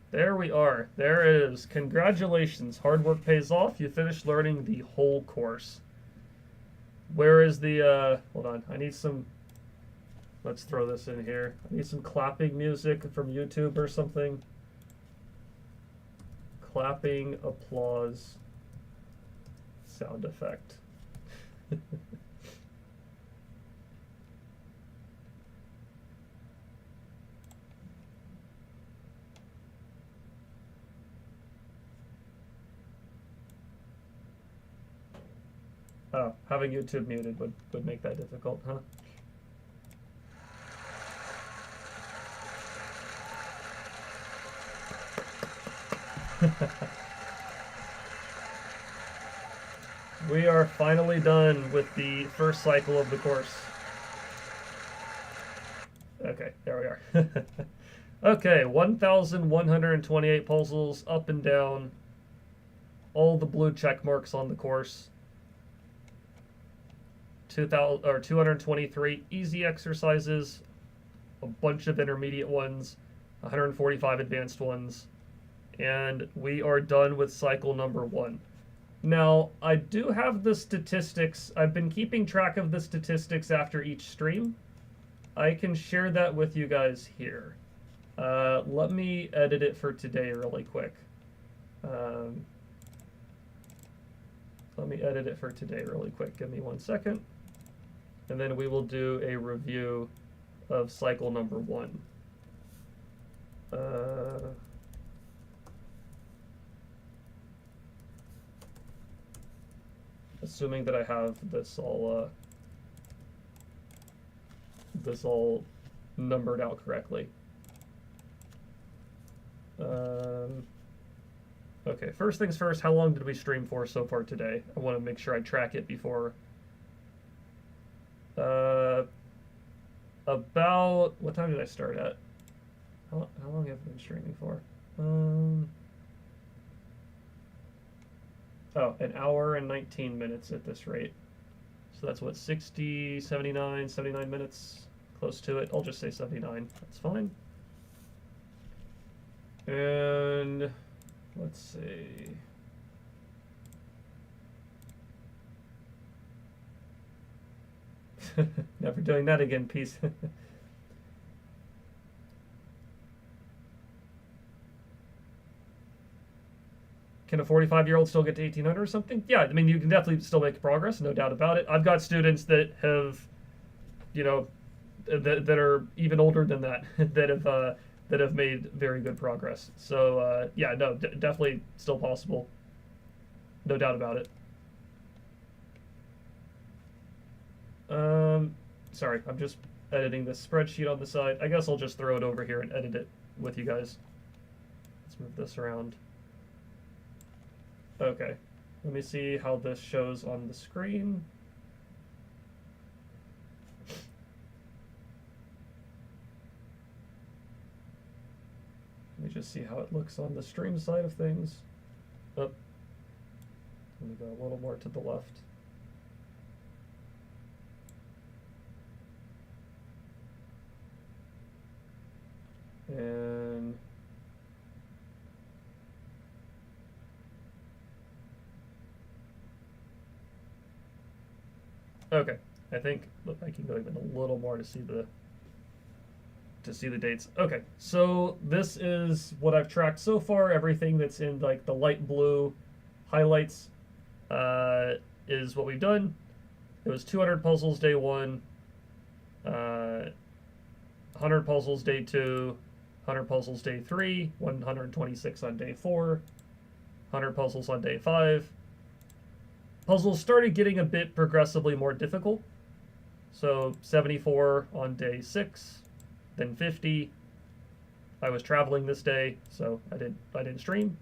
There we are. There it is. Congratulations. Hard work pays off. You finished learning the whole course. Where is the, hold on. I need some, let's throw this in here. I need some clapping music from YouTube or something. Clapping, applause, sound effect. Oh, having YouTube muted would make that difficult, huh? We are finally done with the first cycle of the course. Okay, there we are. Okay, 1,128 puzzles up and down. All the blue check marks on the course. 223 easy exercises, a bunch of intermediate ones, 145 advanced ones, and we are done with cycle number 1. Now, I do have the statistics. I've been keeping track of the statistics after each stream. I can share that with you guys here. Let me edit it for today really quick. Let me edit it for today really quick. Give me 1 second. And then we will do a review of cycle number 1. Assuming that I have this all numbered out correctly. Okay, first things first, how long did we stream for so far today? I want to make sure I track it before. About, what time did I start at? How long have I been streaming for? Oh, an hour and 19 minutes at this rate. So that's what, 60, 79 minutes, close to it. I'll just say 79, that's fine. And let's see. Never doing that again, peace. Can a 45-year-old still get to 1800 or something? Yeah, I mean, you can definitely still make progress, no doubt about it. I've got students that have, you know, that are even older than that, that have made very good progress. So, yeah, no, definitely still possible. No doubt about it. Sorry, I'm just editing this spreadsheet on the side. I guess I'll just throw it over here and edit it with you guys. Let's move this around. Okay, let me see how this shows on the screen. Let me just see how it looks on the stream side of things. Oh, let me go a little more to the left. And okay, I think I can go even a little more to see to see the dates. Okay, so this is what I've tracked so far. Everything that's in like the light blue highlights is what we've done. It was 200 puzzles day 1, 100 puzzles day 2, 100 puzzles day 3, 126 on day 4, 100 puzzles on day 5. Puzzles started getting a bit progressively more difficult. So 74 on day 6, then 50. I was traveling this day, so I didn't stream.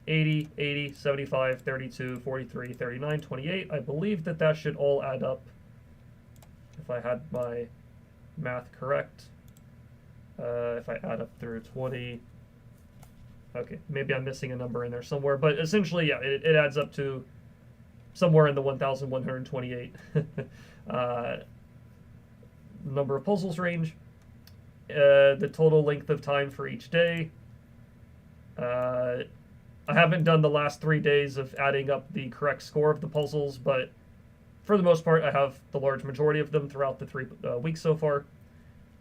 80, 80, 75, 32, 43, 39, 28. I believe that should all add up, if I had my math correct. If I add up through 20. Okay, maybe I'm missing a number in there somewhere, but essentially, yeah, it adds up to somewhere in the 1,128 number of puzzles range. The total length of time for each day. I haven't done the last 3 days of adding up the correct score of the puzzles, but for the most part, I have the large majority of them throughout the 3 weeks so far.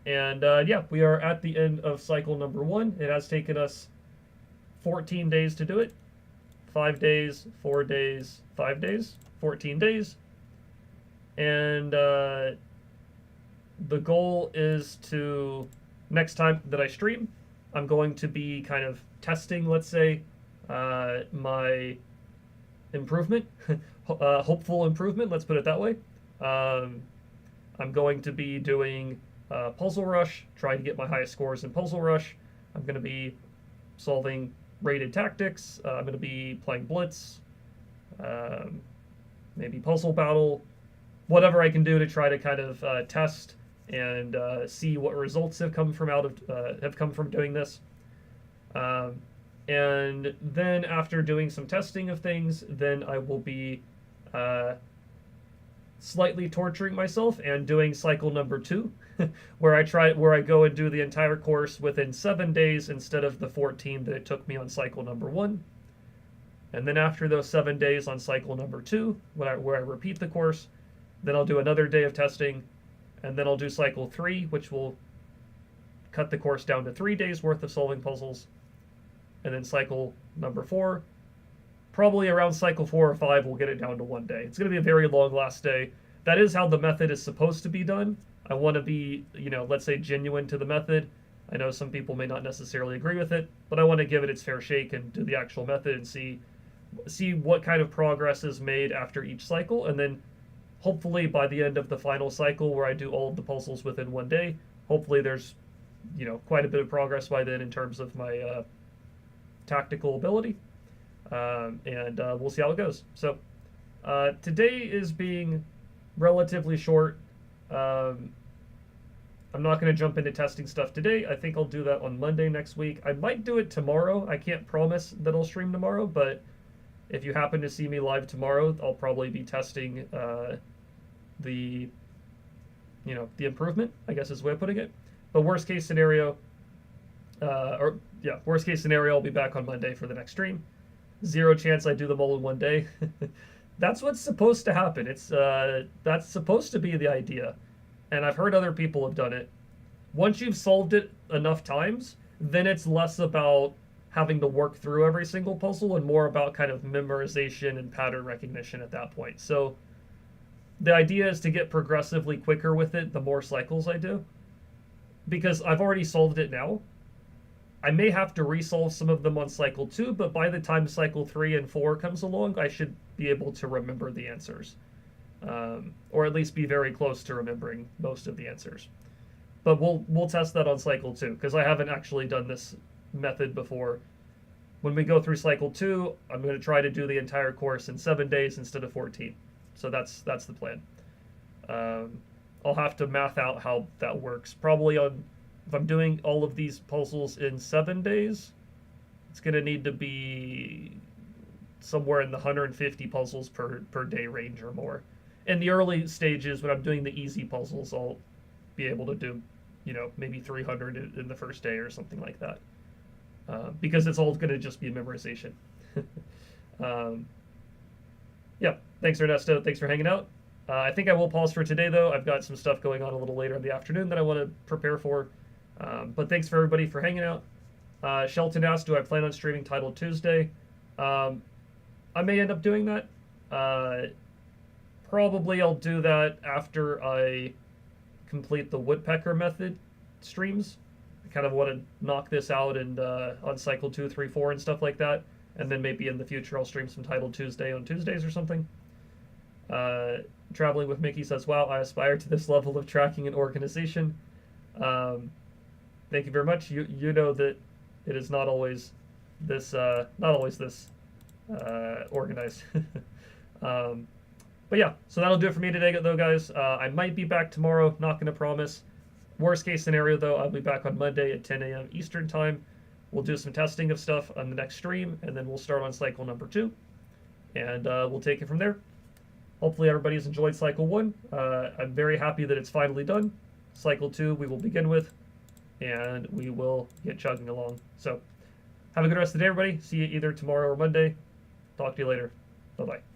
And yeah, we are at the end of cycle number 1. It has taken us 14 days to do it. 5 days, 4 days, 5 days, 14 days. And the goal is to, next time that I stream, I'm going to be kind of testing, let's say, my improvement, hopeful improvement, let's put it that way. I'm going to be doing Puzzle Rush, trying to get my highest scores in Puzzle Rush. I'm going to be solving rated tactics. I'm going to be playing Blitz, maybe Puzzle Battle, whatever I can do to try to kind of test and see what results have come from doing this. And then after doing some testing of things, then I will be slightly torturing myself and doing cycle number 2, where I go and do the entire course within 7 days instead of the 14 that it took me on cycle number 1. And then after those 7 days on cycle number 2, where I repeat the course, then I'll do another day of testing, and then I'll do cycle 3, which will cut the course down to 3 days worth of solving puzzles. And then cycle number 4, probably around cycle 4 or 5, we'll get it down to 1 day. It's going to be a very long last day. That is how the method is supposed to be done. I want to be, let's say genuine to the method. I know some people may not necessarily agree with it, but I want to give it its fair shake and do the actual method and see what kind of progress is made after each cycle. And then hopefully by the end of the final cycle, where I do all of the puzzles within 1 day, hopefully there's, quite a bit of progress by then in terms of my tactical ability, and we'll see how it goes. So today is being relatively short. I'm not going to jump into testing stuff today. I think I'll do that on Monday next week. I might do it tomorrow. I can't promise that I'll stream tomorrow, but if you happen to see me live tomorrow, I'll probably be testing the improvement, I guess is the way of putting it. But worst case scenario, worst case scenario, I'll be back on Monday for the next stream. 0 chance I do them all in 1 day. That's what's supposed to happen. That's supposed to be the idea. And I've heard other people have done it. Once you've solved it enough times, then it's less about having to work through every single puzzle and more about kind of memorization and pattern recognition at that point. So the idea is to get progressively quicker with it the more cycles I do. Because I've already solved it now. I may have to resolve some of them on cycle 2, but by the time cycle 3 and 4 comes along, I should be able to remember the answers. Or at least be very close to remembering most of the answers. But we'll test that on cycle 2, because I haven't actually done this method before. When we go through cycle 2, I'm going to try to do the entire course in 7 days instead of 14. So that's the plan. I'll have to math out how that works. Probably if I'm doing all of these puzzles in 7 days, it's going to need to be somewhere in the 150 puzzles per day range or more. In the early stages, when I'm doing the easy puzzles, I'll be able to do, maybe 300 in the first day or something like that. Because it's all going to just be memorization. Yeah, thanks Ernesto. Thanks for hanging out. I think I will pause for today, though. I've got some stuff going on a little later in the afternoon that I want to prepare for. But thanks for everybody for hanging out. Shelton asked, do I plan on streaming Title Tuesday? I may end up doing that. Probably I'll do that after I complete the Woodpecker method streams. I kind of want to knock this out and on cycle 2, 3, 4 and stuff like that. And then maybe in the future I'll stream some Title Tuesday on Tuesdays or something. Traveling with Mickey says, wow, I aspire to this level of tracking and organization. Thank you very much. You know that it is not always this organized. But yeah, so that'll do it for me today, though, guys. I might be back tomorrow. Not going to promise. Worst case scenario, though, I'll be back on Monday at 10 a.m. Eastern time. We'll do some testing of stuff on the next stream, and then we'll start on cycle number 2, and we'll take it from there. Hopefully everybody's enjoyed cycle 1. I'm very happy that it's finally done. Cycle 2 we will begin with, and we will get chugging along. So have a good rest of the day, everybody. See you either tomorrow or Monday. Talk to you later. Bye-bye.